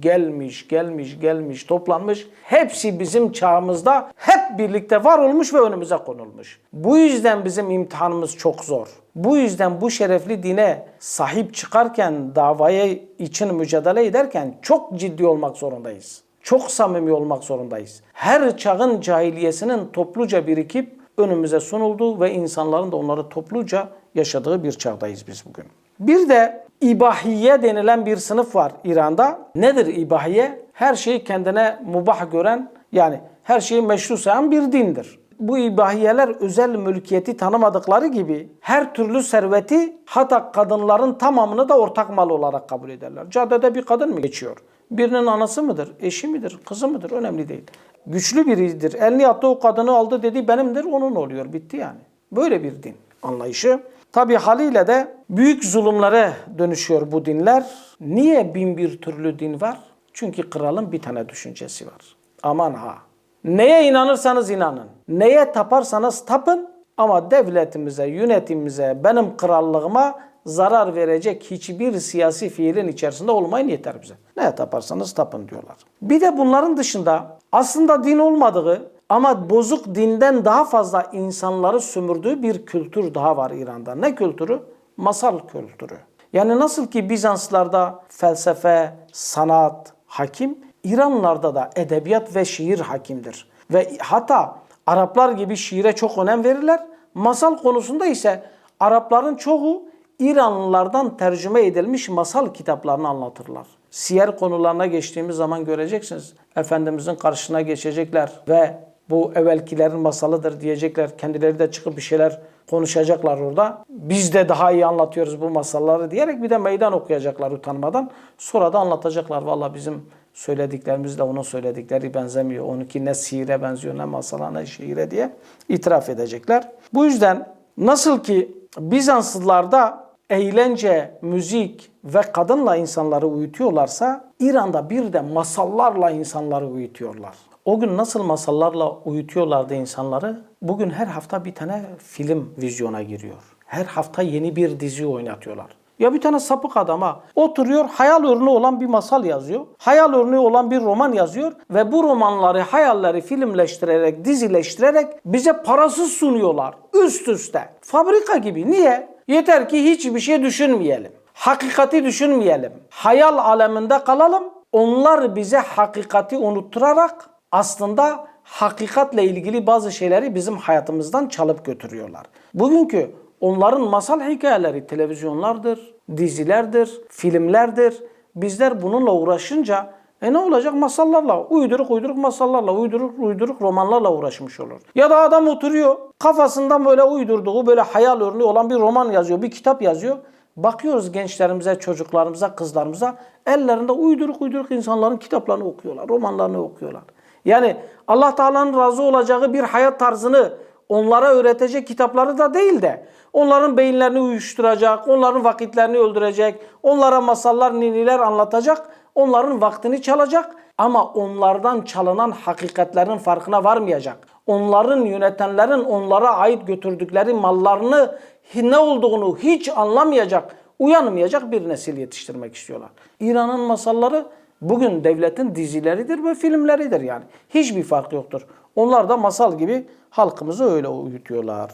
gelmiş, toplanmış. Hepsi bizim çağımızda hep birlikte var olmuş ve önümüze konulmuş. Bu yüzden bizim imtihanımız çok zor. Bu yüzden bu şerefli dine sahip çıkarken, davaya için mücadele ederken çok ciddi olmak zorundayız. Çok samimi olmak zorundayız. Her çağın cahiliyesinin topluca birikip önümüze sunulduğu ve insanların da onları topluca yaşadığı bir çağdayız biz bugün. Bir de İbahiye denilen bir sınıf var İran'da. Nedir İbahiye? Her şeyi kendine mubah gören, yani her şeyi meşru sayan bir dindir. Bu İbahiyeler özel mülkiyeti tanımadıkları gibi her türlü serveti, hatta kadınların tamamını da ortak mal olarak kabul ederler. Caddede bir kadın mı geçiyor? Birinin anası mıdır, eşi midir, kızı mıdır? Önemli değil. Güçlü biridir. Elini attı, o kadını aldı, dedi benimdir, onun oluyor. Bitti yani. Böyle bir din anlayışı. Tabi haliyle de büyük zulümlere dönüşüyor bu dinler. Niye bin bir türlü din var? Çünkü kralın bir tane düşüncesi var. Aman ha! Neye inanırsanız inanın, neye taparsanız tapın ama devletimize, yönetimimize, benim krallığıma zarar verecek hiçbir siyasi fiilin içerisinde olmayın yeter bize. Neye taparsanız tapın diyorlar. Bir de bunların dışında aslında din olmadığı ama bozuk dinden daha fazla insanları sömürdüğü bir kültür daha var İran'da. Ne kültürü? Masal kültürü. Yani nasıl ki Bizanslarda felsefe, sanat hakim, İranlılarda da edebiyat ve şiir hakimdir. Ve hatta Araplar gibi şiire çok önem verirler. Masal konusunda ise Arapların çoğu İranlılardan tercüme edilmiş masal kitaplarını anlatırlar. Siyer konularına geçtiğimiz zaman göreceksiniz. Efendimizin karşısına geçecekler ve bu evvelkilerin masalıdır diyecekler. Kendileri de çıkıp bir şeyler konuşacaklar orada. Biz de daha iyi anlatıyoruz bu masalları diyerek bir de meydan okuyacaklar utanmadan. Sonra da anlatacaklar. Vallahi bizim söylediklerimizle onun söyledikleri benzemiyor. Onunki ne sihire benziyor, ne masala, ne şiire diye itiraf edecekler. Bu yüzden nasıl ki Bizanslılarda eğlence, müzik ve kadınla insanları uyutuyorlarsa İran'da bir de masallarla insanları uyutuyorlar. O gün nasıl masallarla uyutuyorlardı insanları? Bugün her hafta bir tane film vizyona giriyor. Her hafta yeni bir dizi oynatıyorlar. Ya bir tane sapık adama oturuyor, hayal ürünü olan bir masal yazıyor. Hayal ürünü olan bir roman yazıyor ve bu romanları, hayalleri filmleştirerek, dizileştirerek bize parasız sunuyorlar. Üst üste. Fabrika gibi. Niye? Yeter ki hiçbir şey düşünmeyelim. Hakikati düşünmeyelim. Hayal aleminde kalalım. Onlar bize hakikati unutturarak aslında hakikatle ilgili bazı şeyleri bizim hayatımızdan çalıp götürüyorlar. Bugünkü onların masal hikayeleri televizyonlardır, dizilerdir, filmlerdir. Bizler bununla uğraşınca ne olacak? Masallarla, uyduruk masallarla, uyduruk romanlarla uğraşmış olur. Ya da adam oturuyor, kafasından böyle uydurduğu, böyle hayal ürünü olan bir roman yazıyor, bir kitap yazıyor. Bakıyoruz gençlerimize, çocuklarımıza, kızlarımıza ellerinde uyduruk insanların kitaplarını okuyorlar, romanlarını okuyorlar. Yani Allah Teala'nın razı olacağı bir hayat tarzını onlara öğretecek kitapları da değil de onların beyinlerini uyuşturacak, onların vakitlerini öldürecek, onlara masallar, niniler anlatacak, onların vaktini çalacak ama onlardan çalınan hakikatlerin farkına varmayacak. Onların yönetenlerin onlara ait götürdükleri mallarını ne olduğunu hiç anlamayacak, uyanmayacak bir nesil yetiştirmek istiyorlar. İran'ın masalları bugün devletin dizileridir ve filmleridir yani. Hiçbir fark yoktur. Onlar da masal gibi halkımızı öyle uyutuyorlar.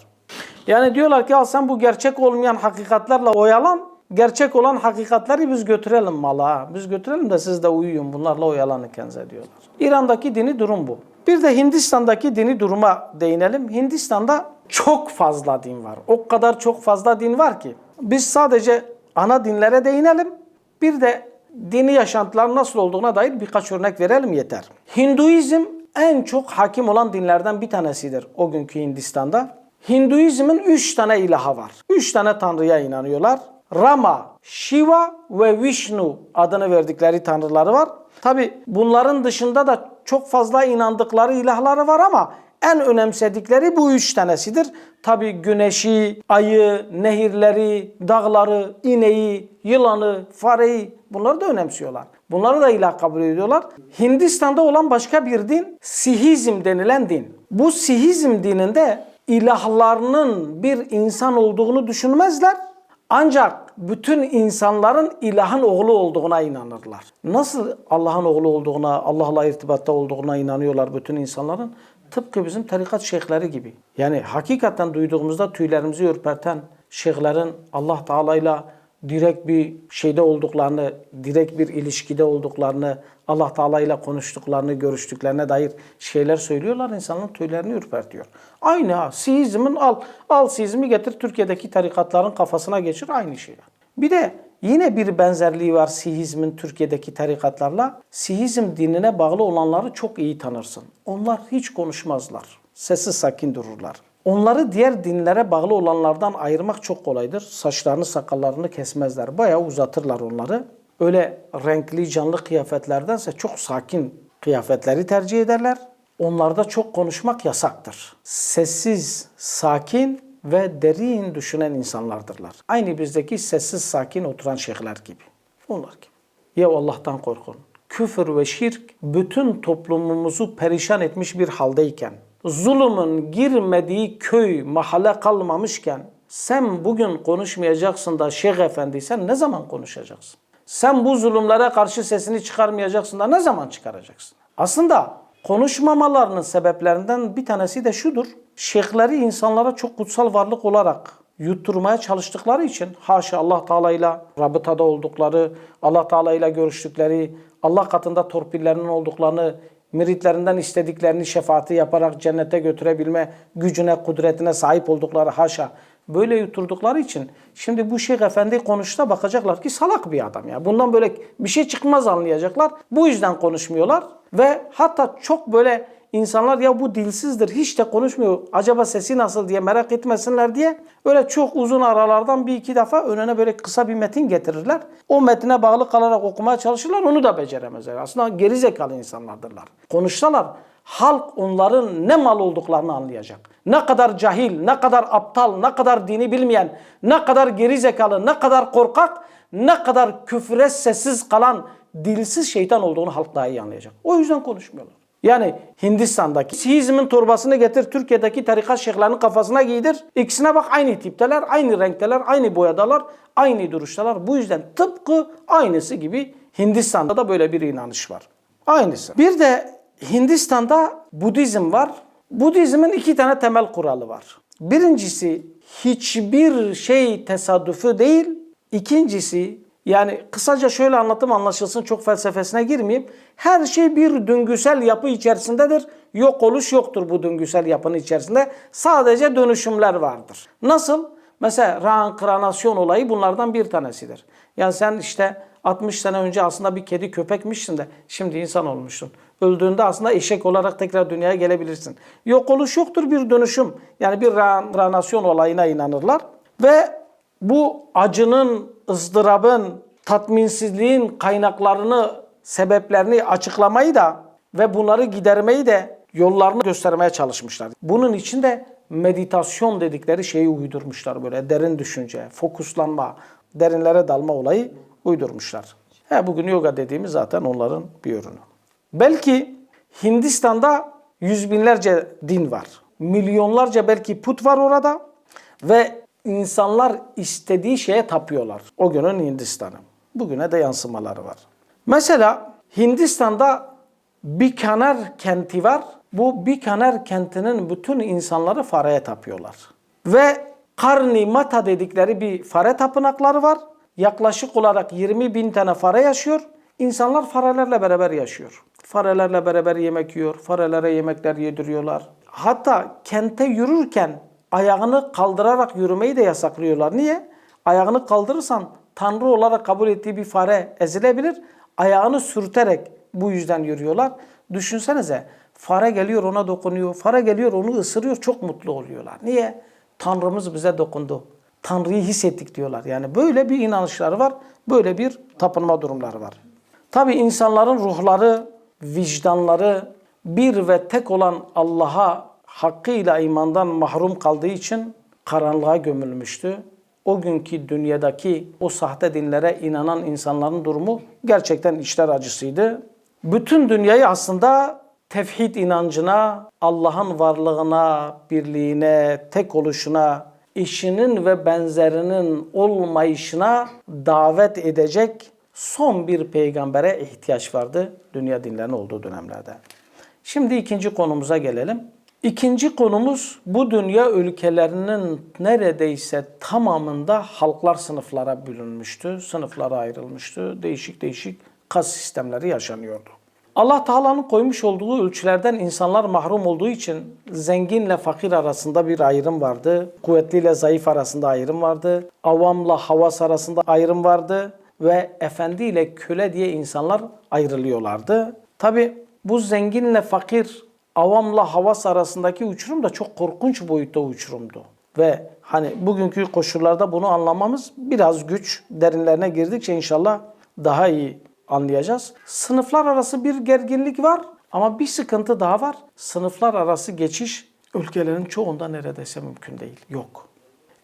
Yani diyorlar ki al sen bu gerçek olmayan hakikatlerle oyalan, gerçek olan hakikatleri biz götürelim mala. Biz götürelim de siz de uyuyun bunlarla oyalanın kendinize diyorlar. İran'daki dini durum bu. Bir de Hindistan'daki dini duruma değinelim. Hindistan'da çok fazla din var. O kadar çok fazla din var ki. Biz sadece ana dinlere değinelim. Bir de dini yaşantılar nasıl olduğuna dair birkaç örnek verelim yeter. Hinduizm en çok hakim olan dinlerden bir tanesidir o günkü Hindistan'da. Hinduizmin 3 tane ilahı var. 3 tane tanrıya inanıyorlar. Rama, Shiva ve Vishnu adını verdikleri tanrıları var. Tabi bunların dışında da çok fazla inandıkları ilahları var ama en önemsedikleri bu 3 tanesidir. Tabi güneşi, ayı, nehirleri, dağları, ineği, yılanı, fareyi bunları da önemsiyorlar. Bunları da ilah kabul ediyorlar. Hindistan'da olan başka bir din Sihizm denilen din. Bu Sihizm dininde ilahlarının bir insan olduğunu düşünmezler. Ancak bütün insanların ilahın oğlu olduğuna inanırlar. Nasıl Allah'ın oğlu olduğuna, Allah'la irtibatta olduğuna inanıyorlar bütün insanların? Tıpkı bizim tarikat şeyhleri gibi. Yani hakikaten duyduğumuzda tüylerimizi ürperten şeyhlerin Allah Teala'yla direkt bir şeyde olduklarını, direkt bir ilişkide olduklarını, Allah Teala ile konuştuklarını, görüştüklerine dair şeyler söylüyorlar. İnsanların tüylerini ürpertiyor. Aynı ha. Sihizmin al Sihizmi getir Türkiye'deki tarikatların kafasına geçir. Aynı şey. Bir de yine bir benzerliği var Sihizmin Türkiye'deki tarikatlarla. Sihizm dinine bağlı olanları çok iyi tanırsın. Onlar hiç konuşmazlar. Sessiz sakin dururlar. Onları diğer dinlere bağlı olanlardan ayırmak çok kolaydır. Saçlarını, sakallarını kesmezler. Bayağı uzatırlar onları. Öyle renkli, canlı kıyafetlerdense çok sakin kıyafetleri tercih ederler. Onlarda çok konuşmak yasaktır. Sessiz, sakin ve derin düşünen insanlardırlar. Aynı bizdeki sessiz, sakin oturan şeyhler gibi. Onlar gibi. Ya Allah'tan korkun. Küfür ve şirk bütün toplumumuzu perişan etmiş bir haldeyken, zulümün girmediği köy, mahalle kalmamışken sen bugün konuşmayacaksın da Şeyh Efendi sen ne zaman konuşacaksın? Sen bu zulümlere karşı sesini çıkarmayacaksın da ne zaman çıkaracaksın? Aslında konuşmamalarının sebeplerinden bir tanesi de şudur. Şeyhleri insanlara çok kutsal varlık olarak yutturmaya çalıştıkları için haşa Allah Teala ile rabıtada oldukları, Allah Teala ile görüştükleri, Allah katında torpillerinin olduklarını, müritlerinden istediklerini şefaati yaparak cennete götürebilme gücüne, kudretine sahip oldukları haşa. Böyle yuturdukları için şimdi bu Şeyh Efendi konuşta bakacaklar ki salak bir adam ya. Bundan böyle bir şey çıkmaz anlayacaklar. Bu yüzden konuşmuyorlar ve hatta çok böyle insanlar ya bu dilsizdir hiç de konuşmuyor. Acaba sesi nasıl diye merak etmesinler diye öyle çok uzun aralardan bir iki defa önüne böyle kısa bir metin getirirler. O metine bağlı kalarak okumaya çalışırlar. Onu da beceremezler. Aslında gerizekalı insanlardırlar. Konuşsalar halk onların ne mal olduklarını anlayacak. Ne kadar cahil, ne kadar aptal, ne kadar dini bilmeyen, ne kadar gerizekalı, ne kadar korkak, ne kadar küfre sessiz kalan dilsiz şeytan olduğunu halk daha iyi anlayacak. O yüzden konuşmuyorlar. Yani Hindistan'daki Sihizmin torbasını getir, Türkiye'deki tarikat şeyhlerinin kafasına giydir. İkisine bak aynı tipteler, aynı renkteler, aynı boyadalar, aynı duruştalar. Bu yüzden tıpkı aynısı gibi Hindistan'da da böyle bir inanış var. Aynısı. Bir de Hindistan'da Budizm var. Budizmin 2 tane temel kuralı var. Birincisi hiçbir şey tesadüfü değil. İkincisi yani kısaca şöyle anlatım anlaşılsın çok felsefesine girmeyeyim. Her şey bir döngüsel yapı içerisindedir. Yok oluş yoktur bu döngüsel yapının içerisinde. Sadece dönüşümler vardır. Nasıl? Mesela reenkarnasyon olayı bunlardan bir tanesidir. Yani sen işte 60 sene önce aslında bir kedi köpekmişsin de şimdi insan olmuşsun. Öldüğünde aslında eşek olarak tekrar dünyaya gelebilirsin. Yok oluş yoktur bir dönüşüm. Yani bir reenkarnasyon olayına inanırlar. Ve bu acının, ızdırabın, tatminsizliğin kaynaklarını, sebeplerini açıklamayı da ve bunları gidermeyi de yollarını göstermeye çalışmışlar. Bunun için de meditasyon dedikleri şeyi uydurmuşlar böyle. Derin düşünce, fokuslanma, derinlere dalma olayı uydurmuşlar. Bugün yoga dediğimiz zaten onların bir ürünü. Belki Hindistan'da yüz binlerce din var. Milyonlarca belki put var orada ve insanlar istediği şeye tapıyorlar. O günün Hindistan'ı. Bugüne de yansımaları var. Mesela Hindistan'da Bikaner kenti var. Bu Bikaner kentinin bütün insanları fareye tapıyorlar. Ve Karni Mata dedikleri bir fare tapınakları var. Yaklaşık olarak 20 bin tane fare yaşıyor. İnsanlar farelerle beraber yaşıyor. Farelerle beraber yemek yiyor. Farelere yemekler yediriyorlar. Hatta kente yürürken ayağını kaldırarak yürümeyi de yasaklıyorlar. Niye? Ayağını kaldırırsan Tanrı olarak kabul ettiği bir fare ezilebilir. Ayağını sürterek bu yüzden yürüyorlar. Düşünsenize, fare geliyor ona dokunuyor. Fare geliyor onu ısırıyor. Çok mutlu oluyorlar. Niye? Tanrımız bize dokundu. Tanrı'yı hissettik diyorlar. Yani böyle bir inanışları var. Böyle bir tapınma durumları var. Tabi insanların ruhları, vicdanları bir ve tek olan Allah'a hakkıyla imandan mahrum kaldığı için karanlığa gömülmüştü. O günkü dünyadaki o sahte dinlere inanan insanların durumu gerçekten içler acısıydı. Bütün dünyayı aslında tevhid inancına, Allah'ın varlığına, birliğine, tek oluşuna, eşinin ve benzerinin olmayışına davet edecek son bir peygambere ihtiyaç vardı dünya dinlerinin olduğu dönemlerde. Şimdi ikinci konumuza gelelim. İkinci konumuz bu dünya ülkelerinin neredeyse tamamında halklar sınıflara bölünmüştü, sınıflara ayrılmıştı. Değişik değişik kas sistemleri yaşanıyordu. Allah Teala'nın koymuş olduğu ölçülerden insanlar mahrum olduğu için zenginle fakir arasında bir ayrım vardı. Kuvvetliyle zayıf arasında ayrım vardı. Avamla havas arasında ayrım vardı. Ve efendi ile köle diye insanlar ayrılıyorlardı. Tabi bu zenginle fakir, avamla havas arasındaki uçurum da çok korkunç boyutta uçurumdu. Ve hani bugünkü koşullarda bunu anlamamız biraz güç. Derinlerine girdikçe inşallah daha iyi anlayacağız. Sınıflar arası bir gerginlik var ama bir sıkıntı daha var. Sınıflar arası geçiş ülkelerin çoğunda neredeyse mümkün değil. Yok.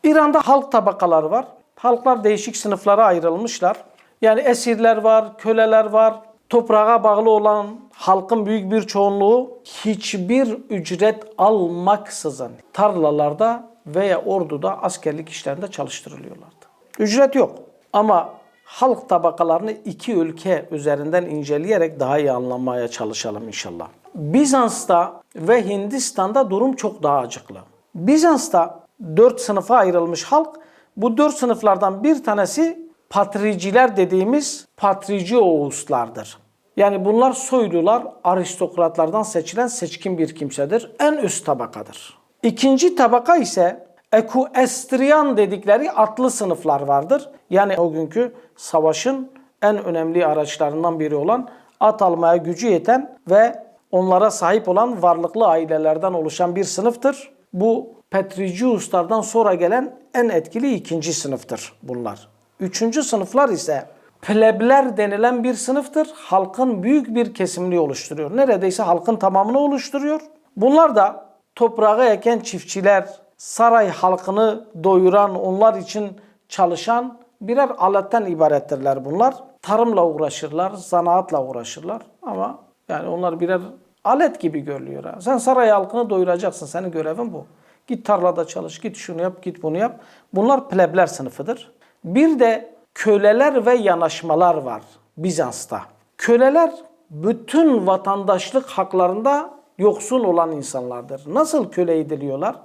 İran'da halk tabakaları var. Halklar değişik sınıflara ayrılmışlar. Yani esirler var, köleler var. Toprağa bağlı olan halkın büyük bir çoğunluğu hiçbir ücret almaksızın tarlalarda veya orduda askerlik işlerinde çalıştırılıyorlardı. Ücret yok ama halk tabakalarını iki ülke üzerinden inceleyerek daha iyi anlamaya çalışalım inşallah. Bizans'ta ve Hindistan'da durum çok daha acıklı. Bizans'ta 4 sınıfa ayrılmış halk. Bu 4 sınıflardan bir tanesi patriciler dediğimiz patrici oğuzlardır. Yani bunlar soylular, aristokratlardan seçilen seçkin bir kimsedir. En üst tabakadır. İkinci tabaka ise Equestrian dedikleri atlı sınıflar vardır. Yani o günkü savaşın en önemli araçlarından biri olan at almaya gücü yeten ve onlara sahip olan varlıklı ailelerden oluşan bir sınıftır. Bu Patricius'lardan sonra gelen en etkili ikinci sınıftır bunlar. Üçüncü sınıflar ise plebler denilen bir sınıftır. Halkın büyük bir kesimini oluşturuyor. Neredeyse halkın tamamını oluşturuyor. Bunlar da toprağa eken çiftçiler, saray halkını doyuran, onlar için çalışan birer aletten ibarettirler bunlar. Tarımla uğraşırlar, zanaatla uğraşırlar ama yani onlar birer alet gibi görülüyor. Sen saray halkını doyuracaksın, senin görevin bu. Git tarlada çalış, git şunu yap, git bunu yap. Bunlar plebler sınıfıdır. Bir de köleler ve yanaşmalar var Bizans'ta. Köleler bütün vatandaşlık haklarında yoksun olan insanlardır. Nasıl köle ediliyorlar?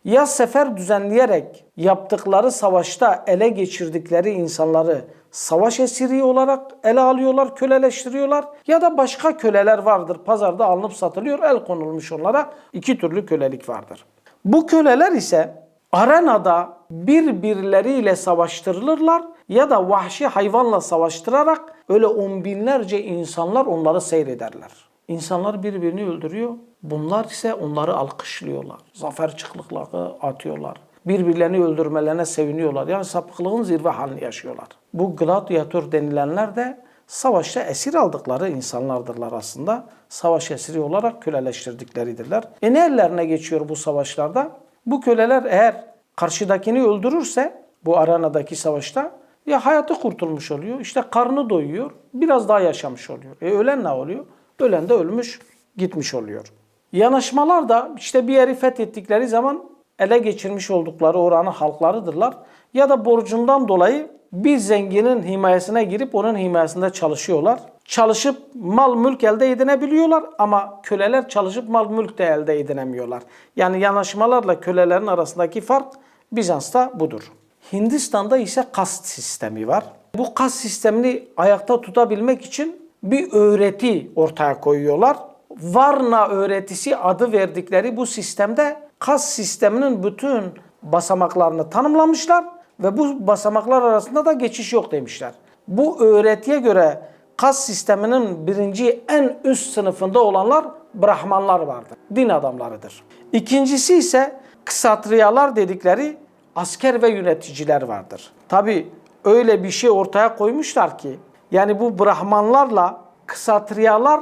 Ya sefer düzenleyerek yaptıkları savaşta ele geçirdikleri insanları savaş esiri olarak ele alıyorlar, köleleştiriyorlar. Ya da başka köleler vardır, pazarda alınıp satılıyor, el konulmuş onlara. İki türlü kölelik vardır. Bu köleler ise arenada birbirleriyle savaştırılırlar ya da vahşi hayvanla savaştırarak öyle on binlerce insanlar onları seyrederler. İnsanlar birbirini öldürüyor. Bunlar ise onları alkışlıyorlar. Zafer çıklıkları atıyorlar. Birbirlerini öldürmelerine seviniyorlar. Yani sapıklığın zirve halini yaşıyorlar. Bu gladyatör denilenler de savaşta esir aldıkları insanlardırlar aslında. Savaş esiri olarak köleleştirdikleridirler. Ne ellerine geçiyor bu savaşlarda? Bu köleler eğer karşıdakini öldürürse bu arenadaki savaşta ya hayatı kurtulmuş oluyor, işte karnı doyuyor, biraz daha yaşamış oluyor. Ölen ne oluyor? Ölen de ölmüş, gitmiş oluyor. Yanaşmalar da işte bir yeri fethettikleri zaman ele geçirmiş oldukları oranın halklarıdırlar. Ya da borcundan dolayı bir zenginin himayesine girip onun himayesinde çalışıyorlar. Çalışıp mal mülk elde edinebiliyorlar ama köleler çalışıp mal mülk de elde edinemiyorlar. Yani yanaşmalarla kölelerin arasındaki fark Bizans'ta budur. Hindistan'da ise kast sistemi var. Bu kast sistemini ayakta tutabilmek için bir öğreti ortaya koyuyorlar. Varna öğretisi adı verdikleri bu sistemde kast sisteminin bütün basamaklarını tanımlamışlar ve bu basamaklar arasında da geçiş yok demişler. Bu öğretiye göre kast sisteminin birinci en üst sınıfında olanlar Brahmanlar vardır. Din adamlarıdır. İkincisi ise ksatriyalar dedikleri asker ve yöneticiler vardır. Tabi öyle bir şey ortaya koymuşlar ki yani bu Brahmanlarla ksatriyalar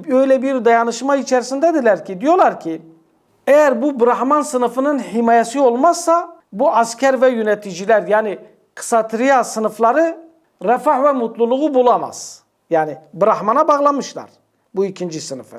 öyle bir dayanışma içerisindedirler ki diyorlar ki eğer bu Brahman sınıfının himayesi olmazsa bu asker ve yöneticiler yani ksatriya sınıfları refah ve mutluluğu bulamaz. Yani Brahman'a bağlamışlar bu ikinci sınıfı.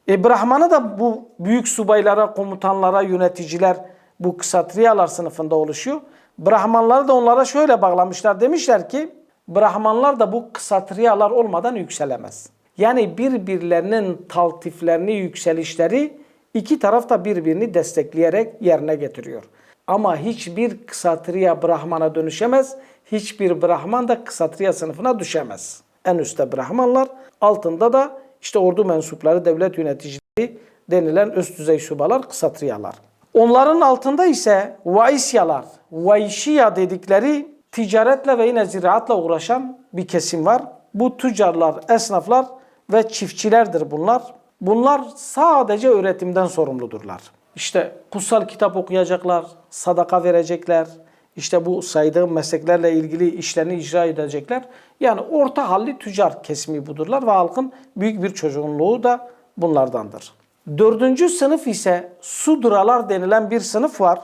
Brahman'ı da bu büyük subaylara, komutanlara, yöneticiler bu ksatriyalar sınıfında oluşuyor. Brahmanları da onlara şöyle bağlamışlar. Demişler ki Brahmanlar da bu ksatriyalar olmadan yükselemez. Yani birbirlerinin taltiflerini, yükselişleri iki taraf da birbirini destekleyerek yerine getiriyor. Ama hiçbir ksatriya Brahman'a dönüşemez. Hiçbir Brahman da ksatriya sınıfına düşemez. En üstte Brahmanlar, altında da işte ordu mensupları, devlet yöneticileri denilen üst düzey subalar, ksatriyalar. Onların altında ise Vaisyalar, Vaişiya dedikleri ticaretle ve yine ziraatla uğraşan bir kesim var. Bu tüccarlar, esnaflar ve çiftçilerdir bunlar. Bunlar sadece öğretimden sorumludurlar. İşte kutsal kitap okuyacaklar, sadaka verecekler, işte bu saydığım mesleklerle ilgili işlerini icra edecekler. Yani orta halli tüccar kesimi budurlar ve halkın büyük bir çoğunluğu da bunlardandır. Dördüncü sınıf ise sudralar denilen bir sınıf var.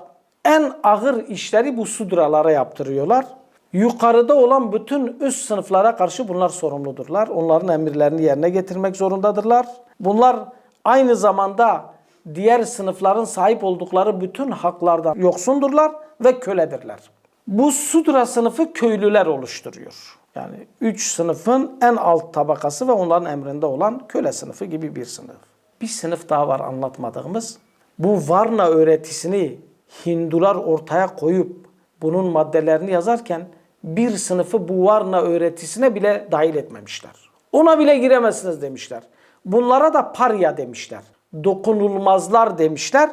En ağır işleri bu sudralara yaptırıyorlar. Yukarıda olan bütün üst sınıflara karşı bunlar sorumludurlar. Onların emirlerini yerine getirmek zorundadırlar. Bunlar aynı zamanda diğer sınıfların sahip oldukları bütün haklardan yoksundurlar ve köledirler. Bu sudra sınıfı köylüler oluşturuyor. Yani 3 sınıfın en alt tabakası ve onların emrinde olan köle sınıfı gibi bir sınıf. Bir sınıf daha var anlatmadığımız. Bu Varna öğretisini Hindular ortaya koyup bunun maddelerini yazarken bir sınıfı bu Varna öğretisine bile dahil etmemişler. Ona bile giremezsiniz demişler. Bunlara da parya demişler. Dokunulmazlar demişler.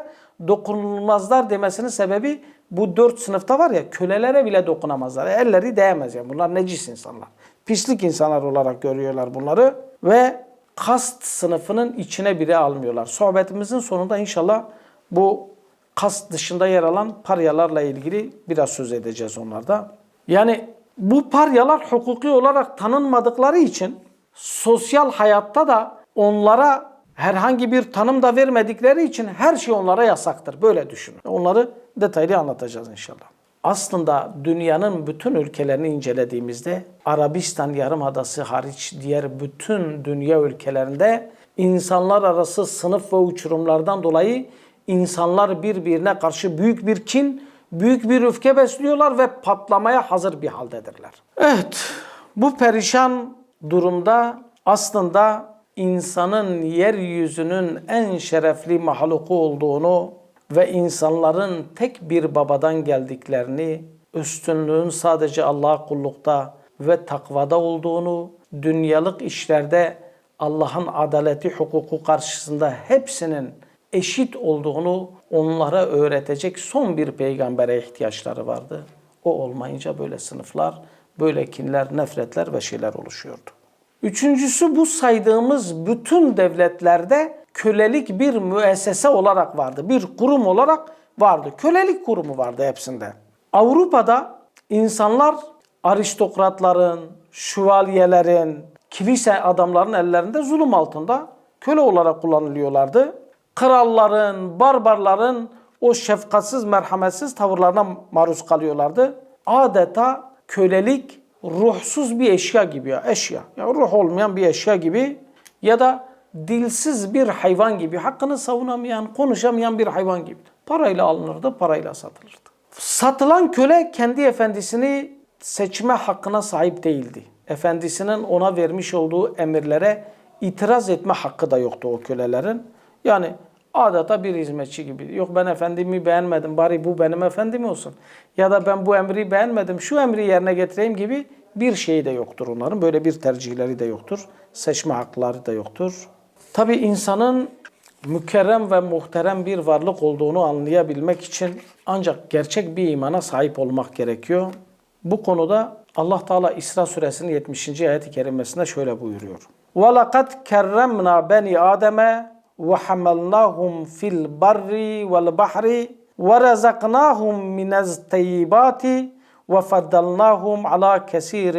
Dokunulmazlar demesinin sebebi bu 4 sınıfta var ya kölelere bile dokunamazlar. Elleri değemez yani. Bunlar necis insanlar. Pislik insanlar olarak görüyorlar bunları ve kast sınıfının içine bile almıyorlar. Sohbetimizin sonunda inşallah bu kast dışında yer alan paryalarla ilgili biraz söz edeceğiz onlarda. Yani bu paryalar hukuki olarak tanınmadıkları için sosyal hayatta da onlara herhangi bir tanım da vermedikleri için her şey onlara yasaktır. Böyle düşünün. Onları detaylı anlatacağız inşallah. Aslında dünyanın bütün ülkelerini incelediğimizde Arabistan Yarımadası hariç diğer bütün dünya ülkelerinde insanlar arası sınıf ve uçurumlardan dolayı insanlar birbirine karşı büyük bir kin, büyük bir öfke besliyorlar ve patlamaya hazır bir haldedirler. Evet, bu perişan durumda aslında insanın yeryüzünün en şerefli mahluku olduğunu ve insanların tek bir babadan geldiklerini, üstünlüğün sadece Allah'a kullukta ve takvada olduğunu, dünyalık işlerde Allah'ın adaleti, hukuku karşısında hepsinin eşit olduğunu onlara öğretecek son bir peygambere ihtiyaçları vardı. O olmayınca böyle sınıflar, böyle kinler, nefretler ve şeyler oluşuyordu. Üçüncüsü bu saydığımız bütün devletlerde kölelik bir müessese olarak vardı. Bir kurum olarak vardı. Kölelik kurumu vardı hepsinde. Avrupa'da insanlar aristokratların, şövalyelerin, kilise adamların ellerinde zulüm altında köle olarak kullanılıyorlardı. Kralların, barbarların o şefkatsiz, merhametsiz tavırlarına maruz kalıyorlardı. Adeta kölelik ruhsuz bir eşya gibi ya. Eşya. Ya ruh olmayan bir eşya gibi ya da dilsiz bir hayvan gibi. Hakkını savunamayan, konuşamayan bir hayvan gibi. Parayla alınırdı, parayla satılırdı. Satılan köle kendi efendisini seçme hakkına sahip değildi. Efendisinin ona vermiş olduğu emirlere itiraz etme hakkı da yoktu o kölelerin. Yani adeta bir hizmetçi gibi. Yok ben efendimi beğenmedim, bari bu benim efendim olsun. Ya da ben bu emri beğenmedim, şu emri yerine getireyim gibi bir şey de yoktur onların. Böyle bir tercihleri de yoktur. Seçme hakları da yoktur. Tabii insanın mükerrem ve muhterem bir varlık olduğunu anlayabilmek için ancak gerçek bir imana sahip olmak gerekiyor. Bu konuda Allah Teala İsra suresinin 70. ayet-i kerimesinde şöyle buyuruyor. وَلَقَدْ كَرَّمْنَا بَنِي آدَمَ وَحَمَلْنَاهُمْ فِي الْبَرِّ وَالْبَحْرِ وَرَزَقْنَاهُمْ مِنَ الطَّيِّبَاتِ وَفَضَّلْنَاهُمْ عَلَى كَثِيرٍ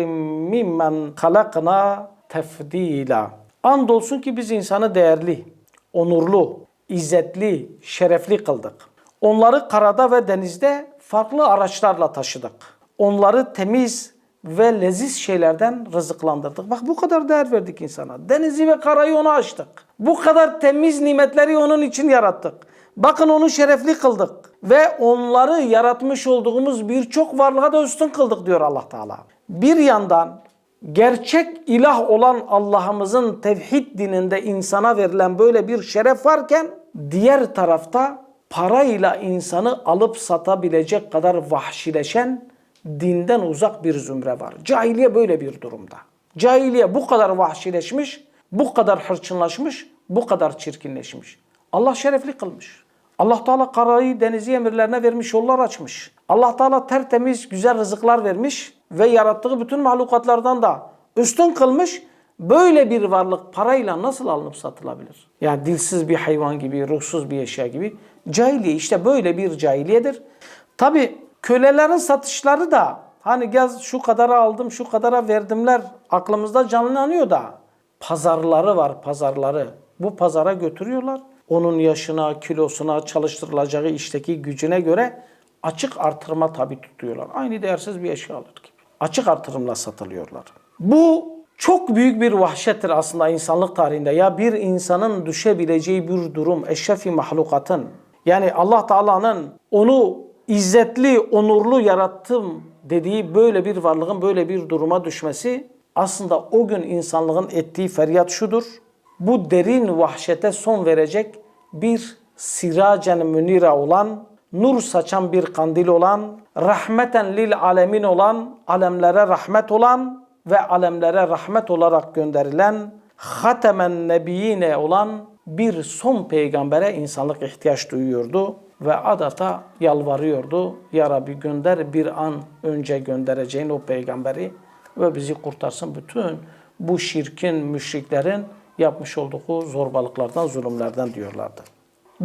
مِّمَّنْ خَلَقْنَا تَفْضِيلًا. Andolsun ki biz insanı değerli, onurlu, izzetli, şerefli kıldık. Onları karada ve denizde farklı araçlarla taşıdık. Onları temiz ve leziz şeylerden rızıklandırdık. Bak bu kadar değer verdik insana. Denizi ve karayı ona açtık. Bu kadar temiz nimetleri onun için yarattık. Bakın onu şerefli kıldık. Ve onları yaratmış olduğumuz birçok varlığa da üstün kıldık diyor Allah Teala. Bir yandan gerçek ilah olan Allah'ımızın tevhid dininde insana verilen böyle bir şeref varken diğer tarafta parayla insanı alıp satabilecek kadar vahşileşen dinden uzak bir zümre var. Cahiliye böyle bir durumda. Cahiliye bu kadar vahşileşmiş, bu kadar hırçınlaşmış, bu kadar çirkinleşmiş. Allah şerefli kılmış. Allah Teala karayı, denizi emirlerine vermiş, yollar açmış. Allah Teala tertemiz, güzel rızıklar vermiş ve yarattığı bütün mahlukatlardan da üstün kılmış. Böyle bir varlık parayla nasıl alınıp satılabilir? Yani dilsiz bir hayvan gibi, ruhsuz bir eşya gibi. Cahiliye işte böyle bir cahiliyedir. Tabi kölelerin satışları da hani gel şu kadara aldım, şu kadara verdimler aklımızda canlanıyor da pazarları var, pazarları. Bu pazara götürüyorlar. Onun yaşına, kilosuna, çalıştırılacağı işteki gücüne göre açık artırıma tabi tutuyorlar. Aynı değersiz bir eşya alır gibi. Açık artırımla satılıyorlar. Bu çok büyük bir vahşettir aslında insanlık tarihinde. Ya bir insanın düşebileceği bir durum, eşrefi mahlukatın. Yani Allah Teala'nın onu izzetli, onurlu yarattım dediği böyle bir varlığın böyle bir duruma düşmesi aslında o gün insanlığın ettiği feryat şudur. Bu derin vahşete son verecek bir siracen münire olan, nur saçan bir kandil olan, rahmeten lil alemin olan, alemlere rahmet olan ve alemlere rahmet olarak gönderilen, hatemen nebiyine olan bir son peygambere insanlık ihtiyaç duyuyordu ve adeta yalvarıyordu. Ya Rabbi gönder, bir an önce göndereceğin o peygamberi ve bizi kurtarsın bütün bu şirkin, müşriklerin yapmış olduğu zorbalıklardan, zulümlerden diyorlardı.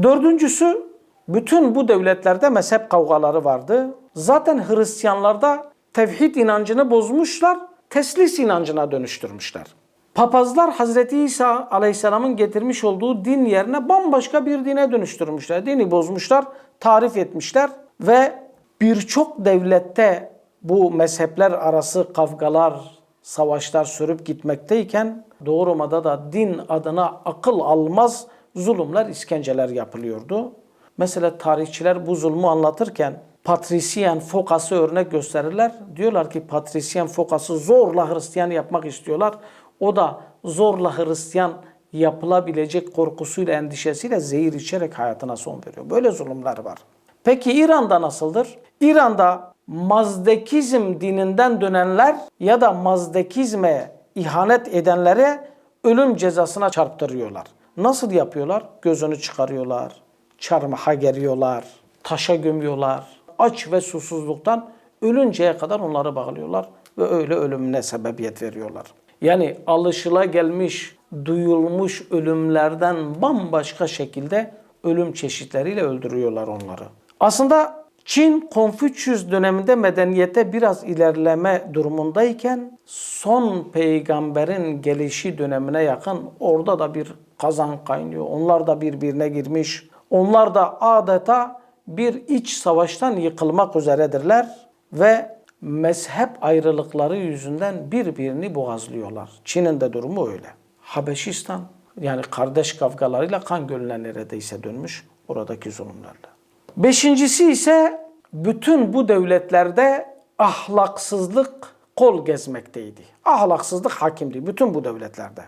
Dördüncüsü, bütün bu devletlerde mezhep kavgaları vardı. Zaten Hristiyanlarda tevhid inancını bozmuşlar, teslis inancına dönüştürmüşler. Papazlar Hazreti İsa Aleyhisselam'ın getirmiş olduğu din yerine bambaşka bir dine dönüştürmüşler. Dini bozmuşlar, tarif etmişler ve birçok devlette bu mezhepler arası kavgalar, savaşlar sürüp gitmekteyken Doğu Roma'da da din adına akıl almaz zulümler, işkenceler yapılıyordu. Mesela tarihçiler bu zulmü anlatırken Patrisyen Fokas'ı örnek gösterirler. Diyorlar ki Patrisyen Fokas'ı zorla Hristiyan yapmak istiyorlar. O da zorla Hristiyan yapılabilecek korkusuyla, endişesiyle zehir içerek hayatına son veriyor. Böyle zulümler var. Peki İran'da nasıldır? İran'da Mazdekizm dininden dönenler ya da Mazdekizme ihanet edenlere ölüm cezasına çarptırıyorlar. Nasıl yapıyorlar? Gözünü çıkarıyorlar, çarmıha geriyorlar, taşa gömüyorlar. Aç ve susuzluktan ölünceye kadar onları bağlıyorlar ve öyle ölümüne sebebiyet veriyorlar. Yani alışılagelmiş, duyulmuş ölümlerden bambaşka şekilde ölüm çeşitleriyle öldürüyorlar onları. Aslında Çin, Konfüçyüs döneminde medeniyete biraz ilerleme durumundayken son peygamberin gelişi dönemine yakın orada da bir kazan kaynıyor. Onlar da birbirine girmiş. Onlar da adeta bir iç savaştan yıkılmak üzeredirler ve mezhep ayrılıkları yüzünden birbirini boğazlıyorlar. Çin'in de durumu öyle. Habeşistan yani kardeş kavgalarıyla kan gölüne neredeyse dönmüş oradaki zulümlerle. Beşincisi ise bütün bu devletlerde ahlaksızlık kol gezmekteydi. Ahlaksızlık hakimdi bütün bu devletlerde.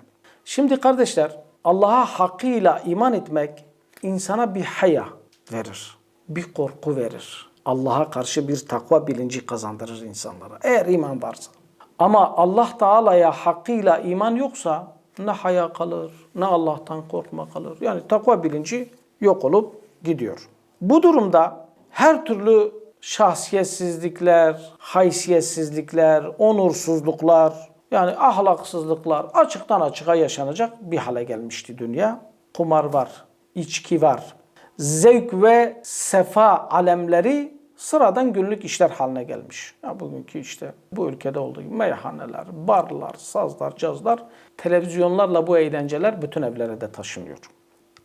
Şimdi kardeşler, Allah'a hakkıyla iman etmek insana bir haya verir, bir korku verir. Allah'a karşı bir takva bilinci kazandırır insanlara eğer iman varsa. Ama Allah Teala'ya hakkıyla iman yoksa ne haya kalır, ne Allah'tan korkma kalır. Yani takva bilinci yok olup gidiyor. Bu durumda her türlü şahsiyetsizlikler, haysiyetsizlikler, onursuzluklar, yani ahlaksızlıklar açıktan açığa yaşanacak bir hale gelmişti dünya. Kumar var, içki var, zevk ve sefa alemleri sıradan günlük işler haline gelmiş. Ya bugünkü işte bu ülkede olduğu gibi meyhaneler, barlar, sazlar, cazlar, televizyonlarla bu eğlenceler bütün evlere de taşınıyor.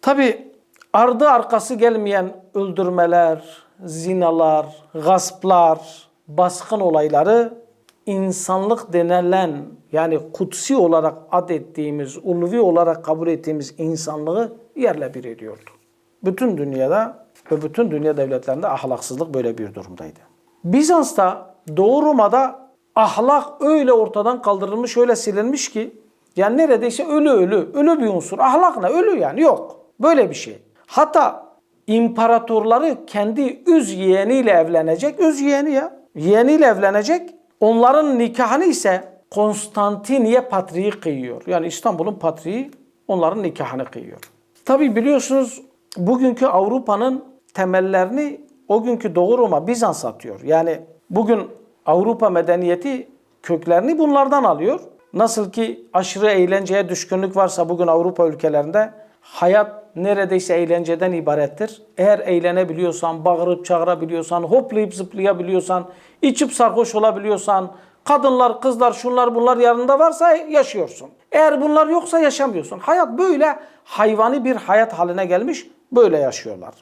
Tabii ardı arkası gelmeyen öldürmeler, zinalar, gasplar, baskın olayları insanlık denilen yani kutsi olarak adettiğimiz, ulvi olarak kabul ettiğimiz insanlığı yerle bir ediyordu. Bütün dünyada ve bütün dünya devletlerinde ahlaksızlık böyle bir durumdaydı. Bizans'ta, Doğu Roma'da ahlak öyle ortadan kaldırılmış, öyle silinmiş ki yani neredeyse ölü bir unsur. Ahlak ne? Ölü yani yok. Böyle bir şey. Hatta imparatorları kendi öz yeğeniyle evlenecek. Öz yeğeni ya. Yeğeniyle evlenecek. Onların nikahını ise Konstantiniye Patriği kıyıyor. Yani İstanbul'un patriği onların nikahını kıyıyor. Tabi biliyorsunuz bugünkü Avrupa'nın temellerini o günkü Doğu Roma Bizans atıyor. Yani bugün Avrupa medeniyeti köklerini bunlardan alıyor. Nasıl ki aşırı eğlenceye düşkünlük varsa bugün Avrupa ülkelerinde hayat neredeyse eğlenceden ibarettir. Eğer eğlenebiliyorsan, bağırıp çağırabiliyorsan, hoplayıp zıplayabiliyorsan, içip sarhoş olabiliyorsan, kadınlar, kızlar, şunlar bunlar yanında varsa yaşıyorsun. Eğer bunlar yoksa yaşamıyorsun. Hayat böyle hayvani bir hayat haline gelmiş, böyle yaşıyorlar.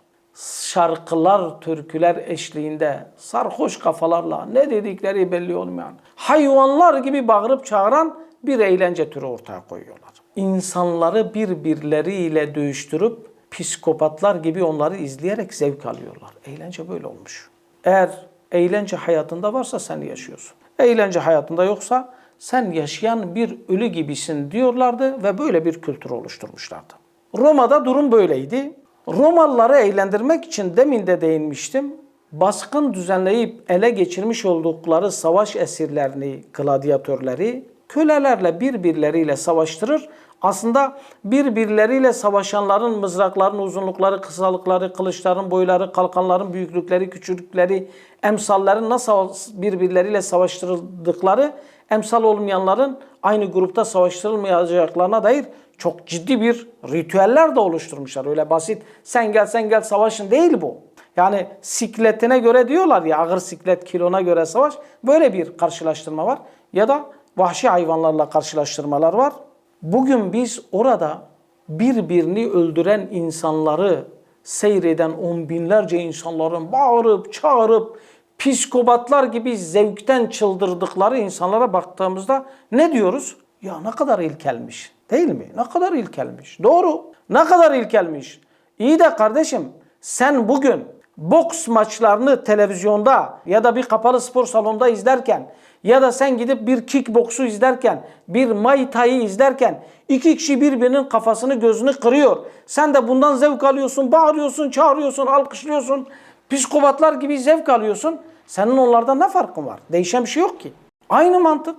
Şarkılar, türküler eşliğinde sarhoş kafalarla ne dedikleri belli olmayan hayvanlar gibi bağırıp çağıran bir eğlence türü ortaya koyuyorlar. İnsanları birbirleriyle dövüştürüp psikopatlar gibi onları izleyerek zevk alıyorlar. Eğlence böyle olmuş. Eğer eğlence hayatında varsa sen yaşıyorsun. Eğlence hayatında yoksa sen yaşayan bir ölü gibisin diyorlardı ve böyle bir kültür oluşturmuşlardı. Roma'da durum böyleydi. Romalıları eğlendirmek için demin de değinmiştim. Baskın düzenleyip ele geçirmiş oldukları savaş esirlerini, gladyatörleri kölelerle birbirleriyle savaştırır. Aslında birbirleriyle savaşanların mızrakların uzunlukları, kısalıkları, kılıçların boyları, kalkanların büyüklükleri, küçüklükleri, emsallerin nasıl birbirleriyle savaştırıldıkları, emsal olmayanların aynı grupta savaştırılmayacaklarına dair çok ciddi bir ritüeller de oluşturmuşlar. Öyle basit sen gel savaşın değil bu. Yani sikletine göre diyorlar ya, ağır siklet kilona göre savaş. Böyle bir karşılaştırma var. Ya da vahşi hayvanlarla karşılaştırmalar var. Bugün biz orada birbirini öldüren insanları seyreden on binlerce insanların bağırıp çağırıp psikopatlar gibi zevkten çıldırdıkları insanlara baktığımızda ne diyoruz? Ya ne kadar ilkelmiş, değil mi? Ne kadar ilkelmiş. Doğru. Ne kadar ilkelmiş. İyi de kardeşim sen bugün boks maçlarını televizyonda ya da bir kapalı spor salonunda izlerken ya da sen gidip bir kickboksu izlerken, bir Muay Thai'yi izlerken iki kişi birbirinin kafasını gözünü kırıyor. Sen de bundan zevk alıyorsun, bağırıyorsun, çağırıyorsun, alkışlıyorsun. Psikopatlar gibi zevk alıyorsun. Senin onlardan ne farkın var? Değişen bir şey yok ki. Aynı mantık.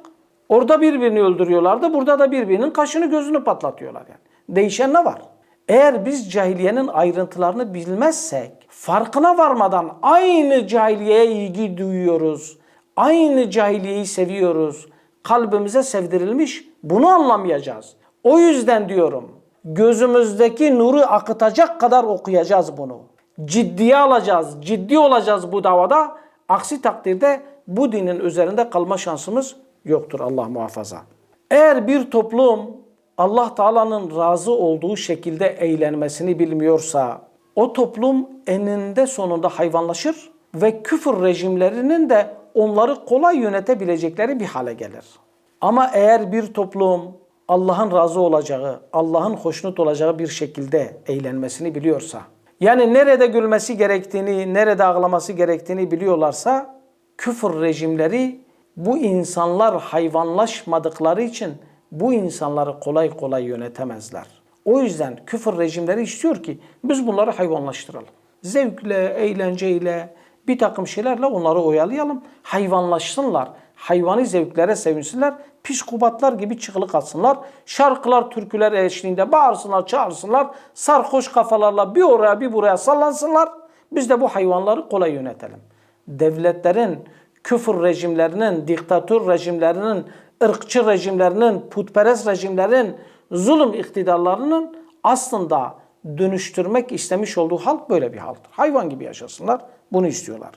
Orada birbirini öldürüyorlardı, burada da birbirinin kaşını gözünü patlatıyorlar yani. Değişen ne var? Eğer biz cahiliyenin ayrıntılarını bilmezsek, farkına varmadan aynı cahiliyeye ilgi duyuyoruz. Aynı cahiliyeyi seviyoruz. Kalbimize sevdirilmiş, bunu anlamayacağız. O yüzden diyorum, gözümüzdeki nuru akıtacak kadar okuyacağız bunu. Ciddiye alacağız, ciddi olacağız bu davada. Aksi takdirde bu dinin üzerinde kalma şansımız yoktur, Allah muhafaza. Eğer bir toplum Allah Teala'nın razı olduğu şekilde eğlenmesini bilmiyorsa, o toplum eninde sonunda hayvanlaşır ve küfür rejimlerinin de onları kolay yönetebilecekleri bir hale gelir. Ama eğer bir toplum Allah'ın razı olacağı, Allah'ın hoşnut olacağı bir şekilde eğlenmesini biliyorsa, yani nerede gülmesi gerektiğini, nerede ağlaması gerektiğini biliyorlarsa, küfür rejimleri bu insanlar hayvanlaşmadıkları için bu insanları kolay kolay yönetemezler. O yüzden küfür rejimleri istiyor ki biz bunları hayvanlaştıralım. Zevkle, eğlenceyle, bir takım şeylerle onları oyalayalım, hayvanlaşsınlar. Hayvani zevklere sevinsinler, psikopatlar gibi çığlık atsınlar. Şarkılar, türküler eşliğinde bağırsınlar, çağırsınlar. Sarhoş kafalarla bir oraya bir buraya sallansınlar. Biz de bu hayvanları kolay yönetelim. Devletlerin, küfür rejimlerinin, diktatör rejimlerinin, ırkçı rejimlerinin, putperest rejimlerin, zulüm iktidarlarının aslında dönüştürmek istemiş olduğu halk böyle bir halktır. Hayvan gibi yaşasınlar, bunu istiyorlar.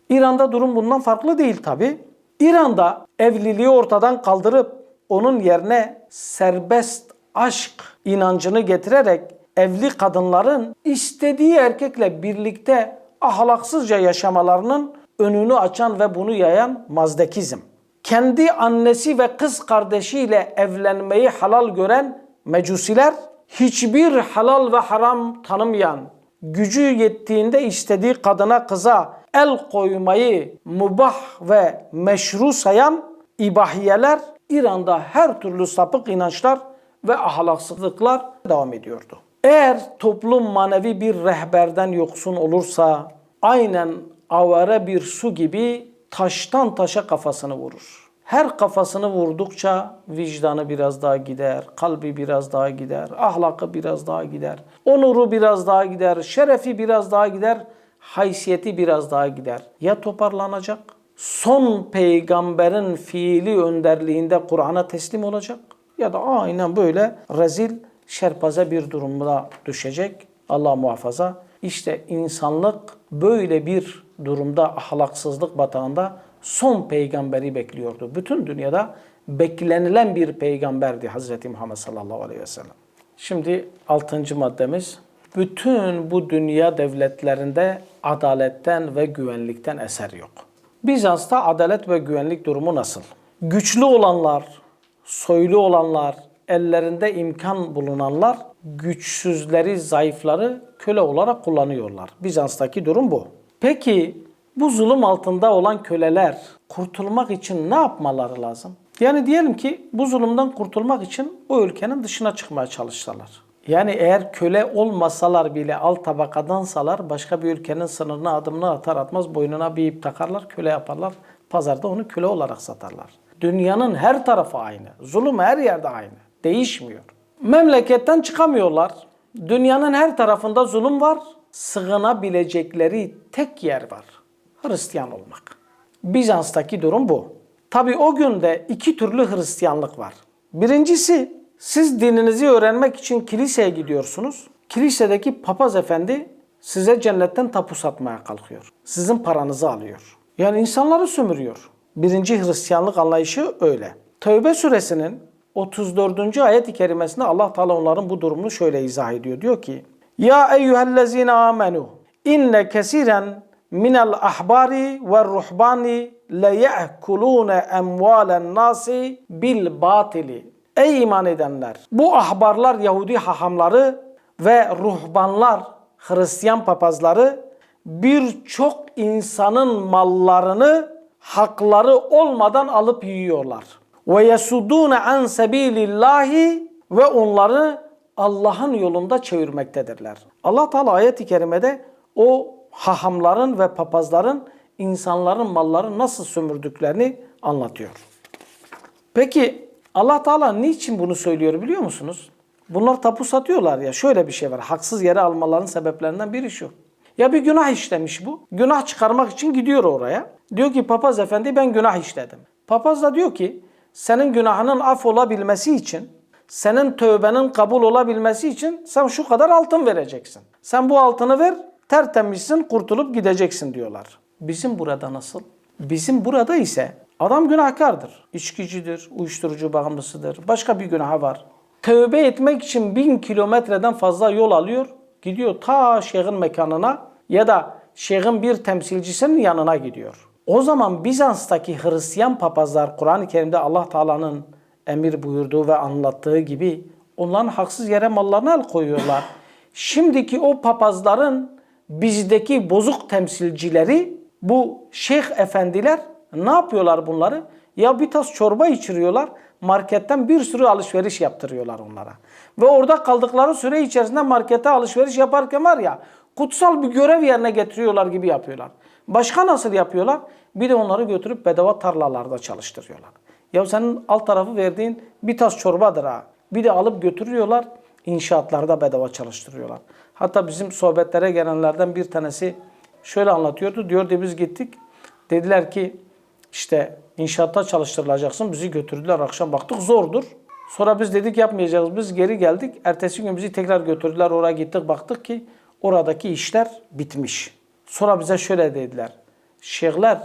İran'da durum bundan farklı değil tabi. İran'da evliliği ortadan kaldırıp onun yerine serbest aşk inancını getirerek evli kadınların istediği erkekle birlikte ahlaksızca yaşamalarının önünü açan ve bunu yayan Mazdekizm. Kendi annesi ve kız kardeşiyle evlenmeyi halal gören Mecusiler, hiçbir halal ve haram tanımayan, gücü yettiğinde istediği kadına kıza el koymayı mubah ve meşru sayan İbahiyeler, İran'da her türlü sapık inançlar ve ahlaksızlıklar devam ediyordu. Eğer toplum manevi bir rehberden yoksun olursa, aynen avare bir su gibi taştan taşa kafasını vurur. Her kafasını vurdukça vicdanı biraz daha gider, kalbi biraz daha gider, ahlakı biraz daha gider, onuru biraz daha gider, şerefi biraz daha gider, haysiyeti biraz daha gider. Ya toparlanacak, son peygamberin fiili önderliğinde Kur'an'a teslim olacak ya da aynen böyle rezil, şerpaze bir durumda düşecek. Allah muhafaza. İşte insanlık böyle bir durumda, ahlaksızlık batağında son peygamberi bekliyordu. Bütün dünyada beklenilen bir peygamberdi Hazreti Muhammed sallallahu aleyhi ve sellem. Şimdi 6. maddemiz, bütün bu dünya devletlerinde adaletten ve güvenlikten eser yok. Bizans'ta adalet ve güvenlik durumu nasıl? Güçlü olanlar, soylu olanlar, ellerinde imkan bulunanlar güçsüzleri, zayıfları köle olarak kullanıyorlar. Bizans'taki durum bu. Peki bu zulüm altında olan köleler kurtulmak için ne yapmaları lazım? Yani diyelim ki bu zulümden kurtulmak için o ülkenin dışına çıkmaya çalışsalar. Yani eğer köle olmasalar bile alt tabakadansalar başka bir ülkenin sınırına adımını atar atmaz boynuna bir ip takarlar, köle yaparlar. Pazarda onu köle olarak satarlar. Dünyanın her tarafı aynı. Zulüm her yerde aynı. Değişmiyor. Memleketten çıkamıyorlar. Dünyanın her tarafında zulüm var. Sığınabilecekleri tek yer var. Hristiyan olmak. Bizans'taki durum bu. Tabi o günde iki türlü Hristiyanlık var. Birincisi, siz dininizi öğrenmek için kiliseye gidiyorsunuz. Kilisedeki papaz efendi size cennetten tapu satmaya kalkıyor. Sizin paranızı alıyor. Yani insanları sömürüyor. Birinci Hristiyanlık anlayışı öyle. Tevbe suresinin 34. ayet-i kerimesinde Allah Teala onların bu durumunu şöyle izah ediyor. Diyor ki: Ya eyyühellezine amenu inne kesiren minel ahbari ve ruhbani le ye'kulune emvalen nasi bil batili. Ey iman edenler! Bu ahbarlar, Yahudi hahamları ve ruhbanlar, Hristiyan papazları birçok insanın mallarını hakları olmadan alıp yiyorlar. Ve yesudune an sabilillahi ve onları Allah'ın yolunda çevirmektedirler. Allah Teala ayet-i kerimede o hahamların ve papazların insanların malları nasıl sömürdüklerini anlatıyor. Peki Allah Teala niçin bunu söylüyor biliyor musunuz? Bunlar tapu satıyorlar ya, şöyle bir şey var. Haksız yere almaların sebeplerinden biri şu. Ya bir günah işlemiş bu. Günah çıkarmak için gidiyor oraya. Diyor ki papaz efendi ben günah işledim. Papaz da diyor ki senin günahının af olabilmesi için, senin tövbenin kabul olabilmesi için sen şu kadar altın vereceksin. Sen bu altını ver, tertemizsin, kurtulup gideceksin diyorlar. Bizim burada nasıl? Bizim burada ise adam günahkardır. İçkicidir, uyuşturucu bağımlısıdır, başka bir günahı var. Tövbe etmek için 1000 kilometreden fazla yol alıyor. gidiyor ta şeyhin mekanına ya da şeyhin bir temsilcisinin yanına gidiyor. O zaman Bizans'taki Hristiyan papazlar Kur'an-ı Kerim'de Allah Teala'nın emir buyurduğu ve anlattığı gibi onların haksız yere mallarına el koyuyorlar. Şimdiki o papazların bizdeki bozuk temsilcileri bu şeyh efendiler ne yapıyorlar bunları? Ya bir tas çorba içiriyorlar, marketten bir sürü alışveriş yaptırıyorlar onlara. Ve orada kaldıkları süre içerisinde markete alışveriş yaparken var ya, kutsal bir görev yerine getiriyorlar gibi yapıyorlar. Başka nasıl yapıyorlar? Bir de onları götürüp bedava tarlalarda çalıştırıyorlar. Ya senin alt tarafı verdiğin bir tas çorbadır ha. Bir de alıp götürüyorlar, inşaatlarda bedava çalıştırıyorlar. Hatta bizim sohbetlere gelenlerden bir tanesi şöyle anlatıyordu. Diyordu biz gittik. Dediler ki işte inşaatta çalıştırılacaksın. Bizi götürdüler. Akşam baktık zordur. Sonra biz dedik yapmayacağız. Biz geri geldik. Ertesi gün bizi tekrar götürdüler. Oraya gittik. Baktık ki oradaki işler bitmiş. Sonra bize şöyle dediler. Şeyhler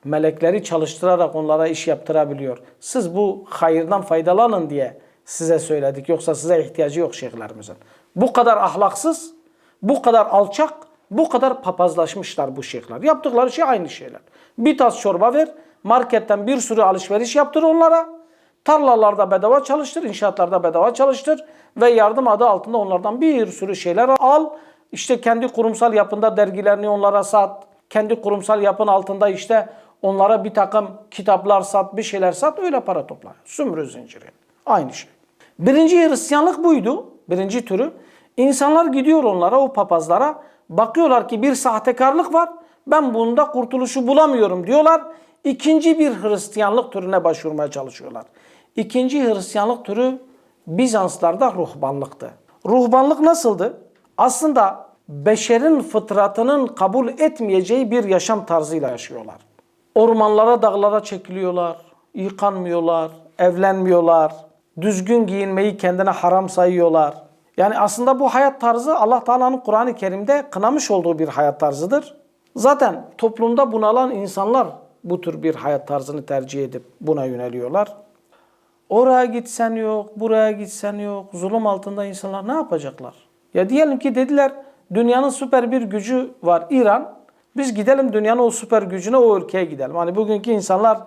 melekleri çalıştırarak onlara iş yaptırabiliyor. Siz bu hayırdan faydalanın diye size söyledik. Yoksa size ihtiyacı yok şeyhlerimizin. Bu kadar ahlaksız, bu kadar alçak, bu kadar papazlaşmışlar bu şeyhler. Yaptıkları şey aynı şeyler. Bir tas çorba ver, marketten bir sürü alışveriş yaptır onlara. Tarlalarda bedava çalıştır, inşaatlarda bedava çalıştır ve yardım adı altında onlardan bir sürü şeyler al. İşte kendi kurumsal yapında dergilerini onlara sat. Kendi kurumsal yapın altında işte onlara bir takım kitaplar sat, bir şeyler sat, öyle para topla. Sümrü zinciri. Aynı şey. Birinci Hristiyanlık buydu. Birinci türü. İnsanlar gidiyor onlara, o papazlara. Bakıyorlar ki bir sahtekarlık var. Ben bunda kurtuluşu bulamıyorum diyorlar. İkinci bir Hristiyanlık türüne başvurmaya çalışıyorlar. İkinci Hristiyanlık türü Bizanslarda ruhbanlıktı. Ruhbanlık nasıldı? Aslında beşerin fıtratının kabul etmeyeceği bir yaşam tarzıyla yaşıyorlar. Ormanlara, dağlara çekiliyorlar, yıkanmıyorlar, evlenmiyorlar, düzgün giyinmeyi kendine haram sayıyorlar. Yani aslında bu hayat tarzı Allah Teala'nın Kur'an-ı Kerim'de kınamış olduğu bir hayat tarzıdır. Zaten toplumda bunalan insanlar bu tür bir hayat tarzını tercih edip buna yöneliyorlar. Oraya gitsen yok, buraya gitsen yok. Zulüm altında insanlar ne yapacaklar? Ya diyelim ki dediler dünyanın süper bir gücü var İran. Biz gidelim dünyanın o süper gücüne, o ülkeye gidelim. Hani bugünkü insanlar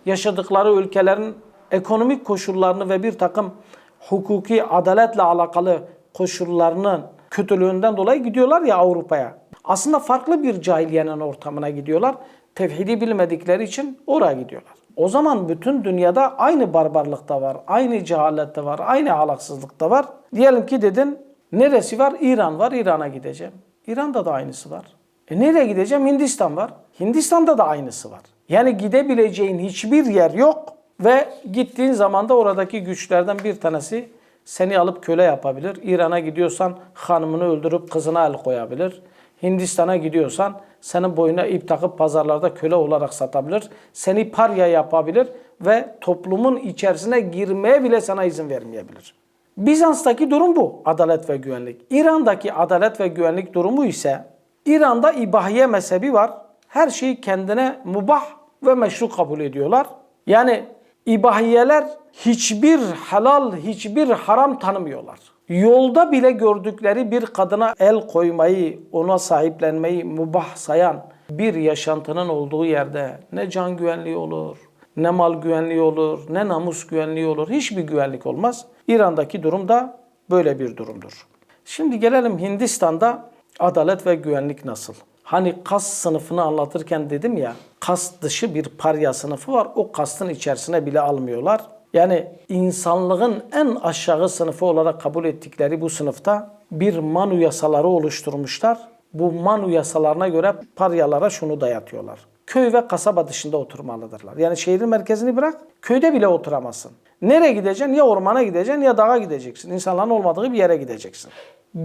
yaşadıkları ülkelerin ekonomik koşullarını ve bir takım hukuki adaletle alakalı koşullarının kötülüğünden dolayı gidiyorlar ya Avrupa'ya. Aslında farklı bir cahiliyenin ortamına gidiyorlar. Tevhidi bilmedikleri için oraya gidiyorlar. O zaman bütün dünyada aynı barbarlıkta var, aynı cehalette var, aynı ahlaksızlıkta var. Diyelim ki dedin neresi var? İran var, İran'a gideceğim. İran'da da aynısı var. Nereye gideceğim? Hindistan var. Hindistan'da da aynısı var. Yani gidebileceğin hiçbir yer yok ve gittiğin zaman da oradaki güçlerden bir tanesi seni alıp köle yapabilir. İran'a gidiyorsan hanımını öldürüp kızına el koyabilir. Hindistan'a gidiyorsan senin boyuna ip takıp pazarlarda köle olarak satabilir. Seni parya yapabilir ve toplumun içerisine girmeye bile sana izin vermeyebilir. Bizans'taki durum bu. Adalet ve güvenlik. İran'daki adalet ve güvenlik durumu ise İran'da İbahiye mezhebi var. Her şeyi kendine mubah ve meşru kabul ediyorlar. Yani İbahiyeler hiçbir helal, hiçbir haram tanımıyorlar. Yolda bile gördükleri bir kadına el koymayı, ona sahiplenmeyi mubah sayan bir yaşantının olduğu yerde ne can güvenliği olur, ne mal güvenliği olur, ne namus güvenliği olur. Hiçbir güvenlik olmaz. İran'daki durum da böyle bir durumdur. Şimdi gelelim Hindistan'da adalet ve güvenlik nasıl? Hani kast sınıfını anlatırken dedim ya, kast dışı bir parya sınıfı var. O kastın içerisine bile almıyorlar. Yani insanlığın en aşağı sınıfı olarak kabul ettikleri bu sınıfta bir manu yasaları oluşturmuşlar. Bu manu yasalarına göre paryalara şunu dayatıyorlar. Köy ve kasaba dışında oturmalıdırlar. Yani şehrin merkezini bırak, köyde bile oturamazsın. Nereye gideceksin? Ya ormana gideceksin ya dağa gideceksin. İnsanların olmadığı bir yere gideceksin.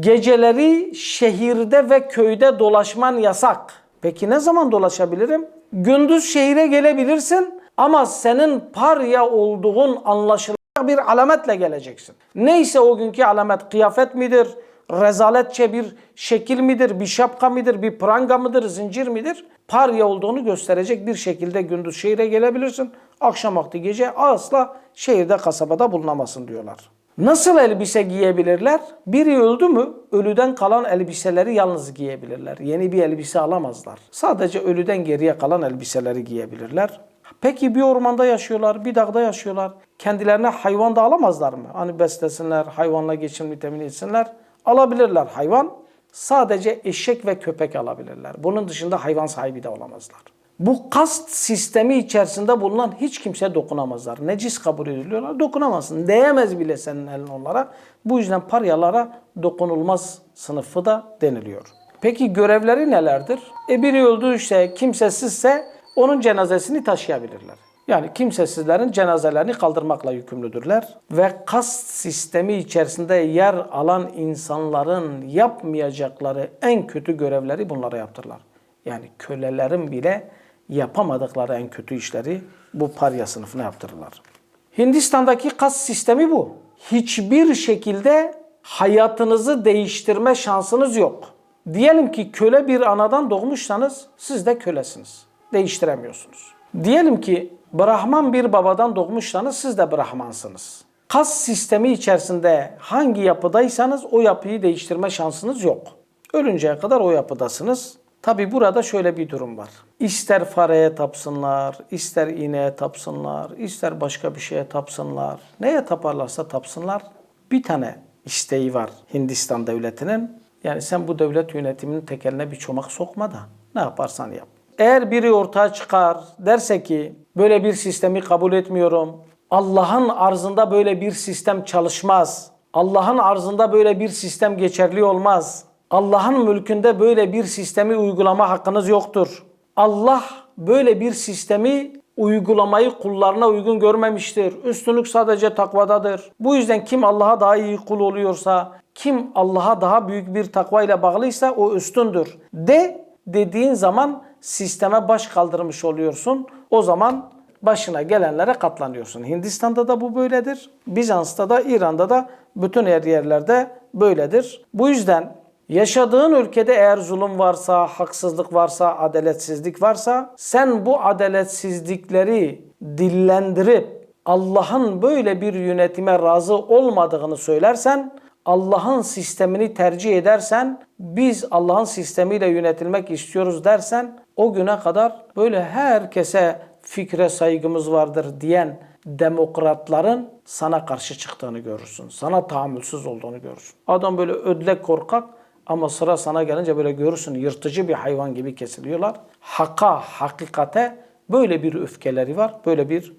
Geceleri şehirde ve köyde dolaşman yasak. Peki ne zaman dolaşabilirim? Gündüz şehire gelebilirsin ama senin parya olduğun anlaşılacak bir alametle geleceksin. Neyse o günkü alamet, kıyafet midir, rezaletçe bir şekil midir, bir şapka mıdır, bir pranga mıdır, zincir midir? Parya olduğunu gösterecek bir şekilde gündüz şehire gelebilirsin. Akşam vakti gece asla şehirde, kasabada bulunamazsın diyorlar. Nasıl elbise giyebilirler? Biri öldü mü, ölüden kalan elbiseleri yalnız giyebilirler. Yeni bir elbise alamazlar. Sadece ölüden geriye kalan elbiseleri giyebilirler. Peki bir ormanda yaşıyorlar, bir dağda yaşıyorlar. Kendilerine hayvan da alamazlar mı? Hani beslesinler, hayvanla geçimini temin etsinler. Alabilirler hayvan. Sadece eşek ve köpek alabilirler. Bunun dışında hayvan sahibi de olamazlar. Bu kast sistemi içerisinde bulunan hiç kimseye dokunamazlar. Necis kabul ediliyorlar. Dokunamazsın. Değemez bile senin elin onlara. Bu yüzden paryalara dokunulmaz sınıfı da deniliyor. Peki görevleri nelerdir? Biri öldüyse, kimsesizse onun cenazesini taşıyabilirler. Yani kimsesizlerin cenazelerini kaldırmakla yükümlüdürler. Ve kast sistemi içerisinde yer alan insanların yapmayacakları en kötü görevleri bunlara yaptırırlar. Yani kölelerin bile yapamadıkları en kötü işleri bu parya sınıfına yaptırırlar. Hindistan'daki kast sistemi bu. Hiçbir şekilde hayatınızı değiştirme şansınız yok. Diyelim ki köle bir anadan doğmuşsanız siz de kölesiniz. Değiştiremiyorsunuz. Diyelim ki Brahman bir babadan doğmuşsanız siz de Brahmansınız. Kast sistemi içerisinde hangi yapıdaysanız o yapıyı değiştirme şansınız yok. Ölünceye kadar o yapıdasınız. Tabi burada şöyle bir durum var. İster fareye tapsınlar, ister ineğe tapsınlar, ister başka bir şeye tapsınlar. Neye taparlarsa tapsınlar. Bir tane isteği var Hindistan devletinin. Yani sen bu devlet yönetiminin tekeline bir çomak sokma da ne yaparsan yap. Eğer biri ortaya çıkar derse ki böyle bir sistemi kabul etmiyorum. Allah'ın arzında böyle bir sistem çalışmaz. Allah'ın arzında böyle bir sistem geçerli olmaz. Allah'ın mülkünde böyle bir sistemi uygulama hakkınız yoktur. Allah böyle bir sistemi uygulamayı kullarına uygun görmemiştir. Üstünlük sadece takvadadır. Bu yüzden kim Allah'a daha iyi kul oluyorsa, kim Allah'a daha büyük bir takva ile bağlıysa o üstündür. Dediğin zaman sisteme baş kaldırmış oluyorsun. O zaman başına gelenlere katlanıyorsun. Hindistan'da da bu böyledir. Bizans'ta da, İran'da da bütün yerlerde böyledir. Bu yüzden yaşadığın ülkede eğer zulüm varsa, haksızlık varsa, adaletsizlik varsa sen bu adaletsizlikleri dillendirip Allah'ın böyle bir yönetime razı olmadığını söylersen, Allah'ın sistemini tercih edersen, biz Allah'ın sistemiyle yönetilmek istiyoruz dersen, o güne kadar böyle herkese fikre saygımız vardır diyen demokratların sana karşı çıktığını görürsün. Sana tahammülsüz olduğunu görürsün. Adam böyle ödlek korkak ama sıra sana gelince böyle görürsün yırtıcı bir hayvan gibi kesiliyorlar. Hakikate böyle bir öfkeleri var. Böyle bir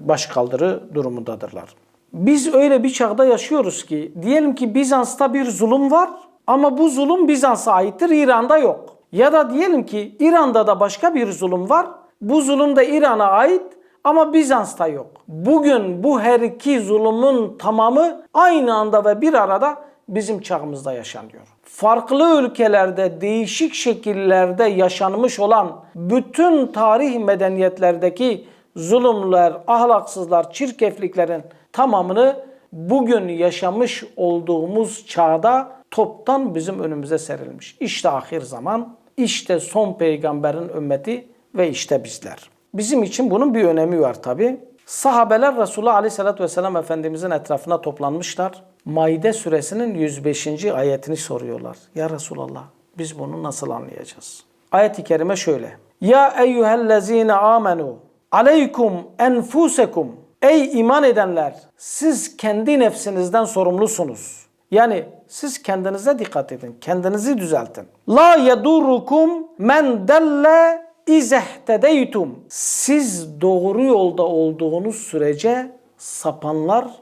başkaldırı durumundadırlar. Biz öyle bir çağda yaşıyoruz ki diyelim ki Bizans'ta bir zulüm var ama bu zulüm Bizans'a aittir, İran'da yok. Ya da diyelim ki İran'da da başka bir zulüm var. Bu zulüm de İran'a ait ama Bizans'ta yok. Bugün bu her iki zulümün tamamı aynı anda ve bir arada bizim çağımızda yaşanıyor. Farklı ülkelerde değişik şekillerde yaşanmış olan bütün tarih medeniyetlerdeki zulümler, ahlaksızlar, çirkefliklerin tamamını bugün yaşamış olduğumuz çağda toptan bizim önümüze serilmiş. İşte ahir zaman, işte son peygamberin ümmeti ve işte bizler. Bizim için bunun bir önemi var tabi. Sahabeler Resulullah Aleyhisselatü Vesselam Efendimizin etrafına toplanmışlar. Maide suresinin 105. ayetini soruyorlar. Ya Resulallah biz bunu nasıl anlayacağız? Ayet-i kerime şöyle. Ya eyyühellezine amenu aleykum enfusekum. Ey iman edenler siz kendi nefsinizden sorumlusunuz. Yani siz kendinize dikkat edin. Kendinizi düzeltin. La yedurrukum men delle izehtedeytum. Siz doğru yolda olduğunuz sürece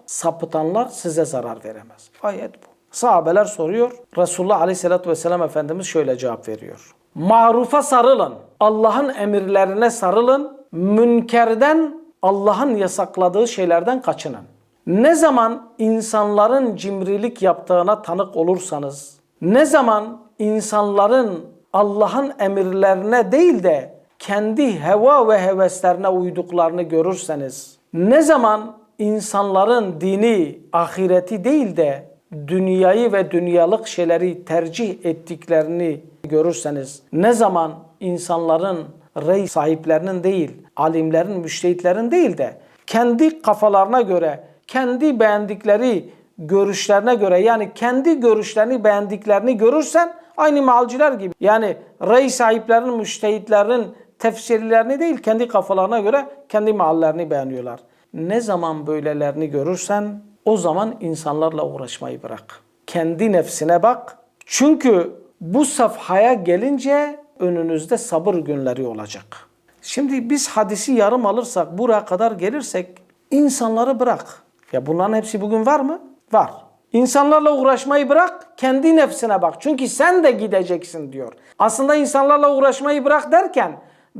sapıtanlar size zarar veremez. Ayet bu. Sahabeler soruyor. Resulullah Aleyhisselatü Vesselam Efendimiz şöyle cevap veriyor. Marufa sarılın. Allah'ın emirlerine sarılın. Münkerden, Allah'ın yasakladığı şeylerden kaçının. Ne zaman insanların cimrilik yaptığına tanık olursanız, ne zaman insanların Allah'ın emirlerine değil de kendi heva ve heveslerine uyduklarını görürseniz, ne zaman insanların dini, ahireti değil de dünyayı ve dünyalık şeyleri tercih ettiklerini görürseniz, ne zaman insanların rey sahiplerinin değil, alimlerin, müştehitlerin değil de kendi kafalarına göre, kendi beğendikleri görüşlerine göre, yani kendi görüşlerini beğendiklerini görürsen aynı mealciler gibi. Yani rey sahiplerinin, müştehitlerinin tefsirlerini değil, kendi kafalarına göre kendi meallerini beğeniyorlar. Ne zaman böylelerini görürsen o zaman insanlarla uğraşmayı bırak. Kendi nefsine bak. Çünkü bu safhaya gelince önünüzde sabır günleri olacak. Şimdi biz hadisi yarım alırsak, buraya kadar gelirsek insanları bırak. Ya bunların hepsi bugün var mı? Var. İnsanlarla uğraşmayı bırak, kendi nefsine bak. Çünkü sen de gideceksin diyor. Aslında insanlarla uğraşmayı bırak derken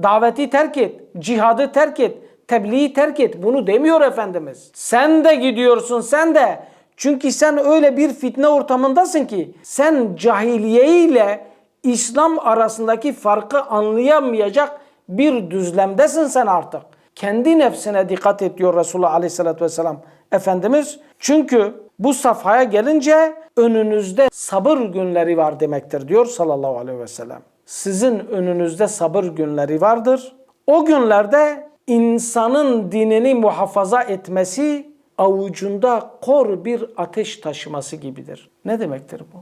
daveti terk et, cihadı terk et, tebliği terk et. Bunu demiyor Efendimiz. Sen de gidiyorsun, sen de. Çünkü sen öyle bir fitne ortamındasın ki sen cahiliye ile İslam arasındaki farkı anlayamayacak bir düzlemdesin sen artık. Kendi nefsine dikkat et diyor Resulullah Aleyhisselatü Vesselam Efendimiz. Çünkü bu safhaya gelince önünüzde sabır günleri var demektir diyor sallallahu aleyhi ve sellem. Sizin önünüzde sabır günleri vardır. O günlerde insanın dinini muhafaza etmesi avucunda kor bir ateş taşıması gibidir. Ne demektir bu?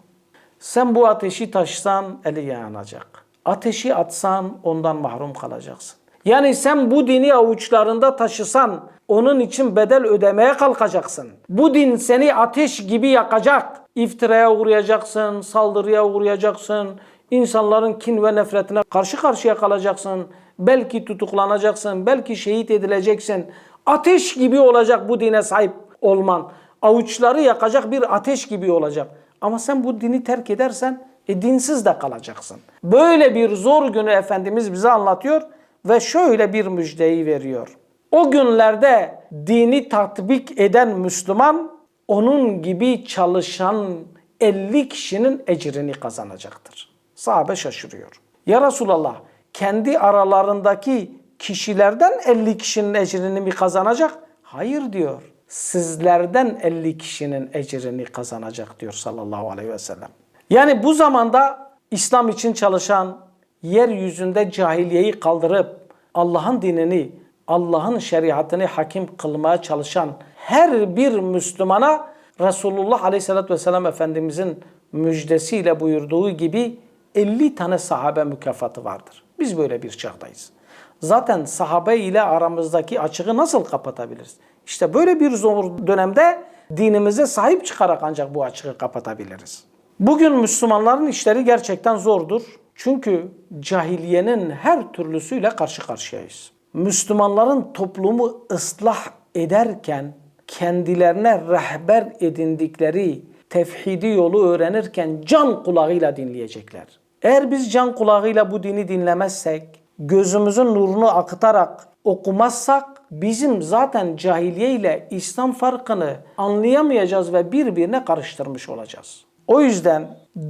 Sen bu ateşi taşısan eli yanacak. Ateşi atsan ondan mahrum kalacaksın. Yani sen bu dini avuçlarında taşısan onun için bedel ödemeye kalkacaksın. Bu din seni ateş gibi yakacak. İftiraya uğrayacaksın, saldırıya uğrayacaksın. İnsanların kin ve nefretine karşı karşıya kalacaksın. Belki tutuklanacaksın, belki şehit edileceksin. Ateş gibi olacak bu dine sahip olman. Avuçları yakacak bir ateş gibi olacak. Ama sen bu dini terk edersen dinsiz de kalacaksın. Böyle bir zor günü Efendimiz bize anlatıyor ve şöyle bir müjdeyi veriyor. O günlerde dini tatbik eden Müslüman onun gibi çalışan 50 kişinin ecrini kazanacaktır. Sahabe şaşırıyor. Ya Resulallah, kendi aralarındaki kişilerden 50 kişinin ecrini mi kazanacak? Hayır diyor. Sizlerden 50 kişinin ecrini kazanacak diyor sallallahu aleyhi ve sellem. Yani bu zamanda İslam için çalışan, yeryüzünde cahiliyeyi kaldırıp Allah'ın dinini, Allah'ın şeriatını hakim kılmaya çalışan her bir Müslümana Resulullah Aleyhisselatü Vesselam Efendimizin müjdesiyle buyurduğu gibi 50 tane sahabe mükafatı vardır. Biz böyle bir çağdayız. Zaten sahabe ile aramızdaki açığı nasıl kapatabiliriz? İşte böyle bir zor dönemde dinimize sahip çıkarak ancak bu açığı kapatabiliriz. Bugün Müslümanların işleri gerçekten zordur. Çünkü cahiliyenin her türlüsüyle karşı karşıyayız. Müslümanların toplumu ıslah ederken kendilerine rehber edindikleri tevhidi yolu öğrenirken can kulağıyla dinleyecekler. Eğer biz can kulağıyla bu dini dinlemezsek, gözümüzün nurunu akıtarak okumazsak bizim zaten cahiliye ile İslam farkını anlayamayacağız ve birbirine karıştırmış olacağız. O yüzden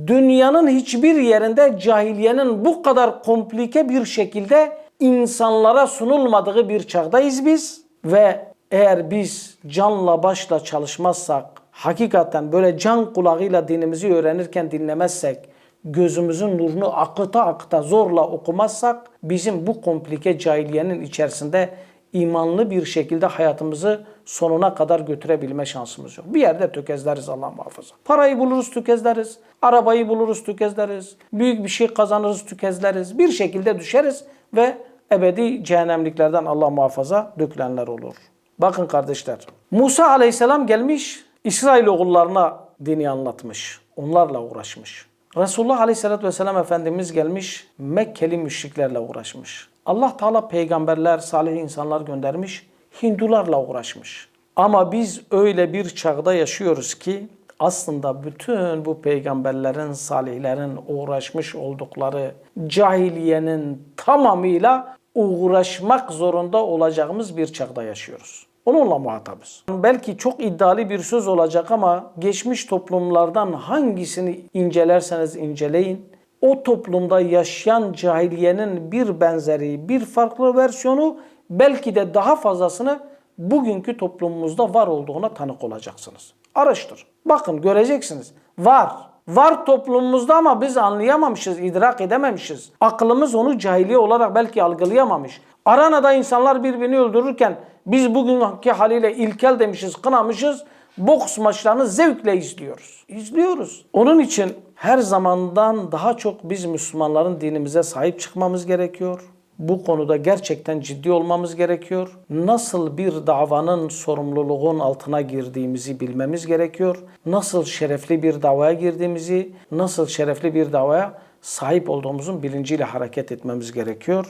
dünyanın hiçbir yerinde cahiliyenin bu kadar komplike bir şekilde insanlara sunulmadığı bir çağdayız biz ve eğer biz canla başla çalışmazsak, hakikaten böyle can kulağıyla dinimizi öğrenirken dinlemezsek, gözümüzün nurunu akıta akıta zorla okumazsak bizim bu komplike cahiliyenin içerisinde imanlı bir şekilde hayatımızı sonuna kadar götürebilme şansımız yok. Bir yerde tökezleriz Allah muhafaza. Parayı buluruz tökezleriz, arabayı buluruz tökezleriz, büyük bir şey kazanırız tökezleriz, bir şekilde düşeriz ve ebedi cehennemliklerden Allah muhafaza dökülenler olur. Bakın kardeşler, Musa aleyhisselam gelmiş İsrailoğullarına dini anlatmış, onlarla uğraşmış. Resulullah aleyhissalatü vesselam Efendimiz gelmiş Mekkeli müşriklerle uğraşmış. Allah Teala peygamberler, salih insanlar göndermiş, Hindularla uğraşmış. Ama biz öyle bir çağda yaşıyoruz ki aslında bütün bu peygamberlerin, salihlerin uğraşmış oldukları cahiliyenin tamamıyla uğraşmak zorunda olacağımız bir çağda yaşıyoruz. Onunla muhatabız. Belki çok iddialı bir söz olacak ama geçmiş toplumlardan hangisini incelerseniz inceleyin, o toplumda yaşayan cahiliyenin bir benzeri, bir farklı versiyonu, belki de daha fazlasını bugünkü toplumumuzda var olduğuna tanık olacaksınız. Araştır. Bakın göreceksiniz. Var. Var toplumumuzda ama biz anlayamamışız, idrak edememişiz. Aklımız onu cahiliye olarak belki algılayamamış. Arana'da insanlar birbirini öldürürken biz bugünkü haliyle ilkel demişiz, kınamışız. Boks maçlarını zevkle izliyoruz. İzliyoruz. Onun için her zamandan daha çok biz Müslümanların dinimize sahip çıkmamız gerekiyor. Bu konuda gerçekten ciddi olmamız gerekiyor. Nasıl bir davanın sorumluluğun altına girdiğimizi bilmemiz gerekiyor. Nasıl şerefli bir davaya girdiğimizi, nasıl şerefli bir davaya sahip olduğumuzun bilinciyle hareket etmemiz gerekiyor.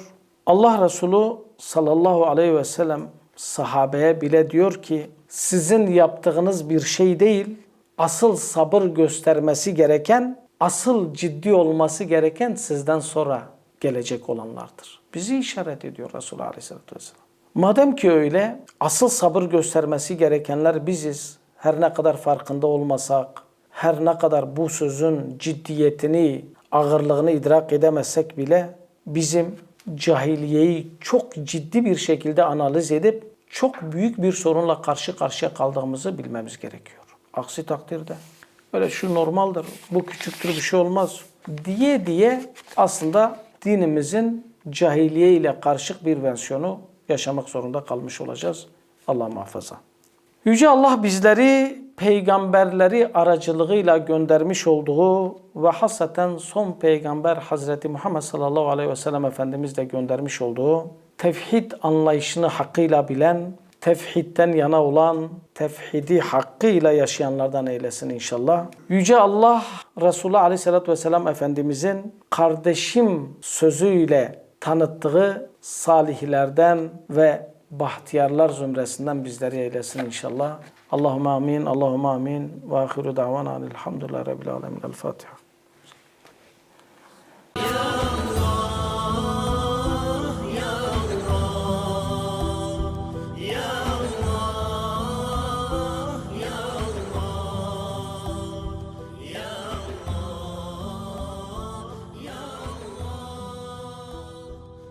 Allah Resulü sallallahu aleyhi ve sellem sahabeye bile diyor ki, sizin yaptığınız bir şey değil, asıl sabır göstermesi gereken, asıl ciddi olması gereken sizden sonra gelecek olanlardır. Bizi işaret ediyor Resulullah Aleyhisselatü Vesselam. Madem ki öyle, asıl sabır göstermesi gerekenler biziz. Her ne kadar farkında olmasak, her ne kadar bu sözün ciddiyetini, ağırlığını idrak edemezsek bile bizim cahiliyeyi çok ciddi bir şekilde analiz edip çok büyük bir sorunla karşı karşıya kaldığımızı bilmemiz gerekiyor. Aksi takdirde böyle şu normaldir, bu küçüktür, bir şey olmaz diye aslında dinimizin cahiliye ile karışık bir versiyonu yaşamak zorunda kalmış olacağız. Allah muhafaza. Yüce Allah bizleri peygamberleri aracılığıyla göndermiş olduğu ve hasaten son peygamber Hazreti Muhammed sallallahu aleyhi ve sellem Efendimiz de göndermiş olduğu tevhid anlayışını hakkıyla bilen, tevhidden yana olan, tevhidi hakkıyla yaşayanlardan eylesin inşallah. Yüce Allah Resulullah aleyhissalatü vesselam Efendimizin kardeşim sözüyle tanıttığı salihlerden ve bahtiyarlar zümresinden bizleri eylesin inşallah. Allahümme amin, Allahümme amin. Ve ahiru davana elhamdülillahi rabbil alemin. El Fatiha.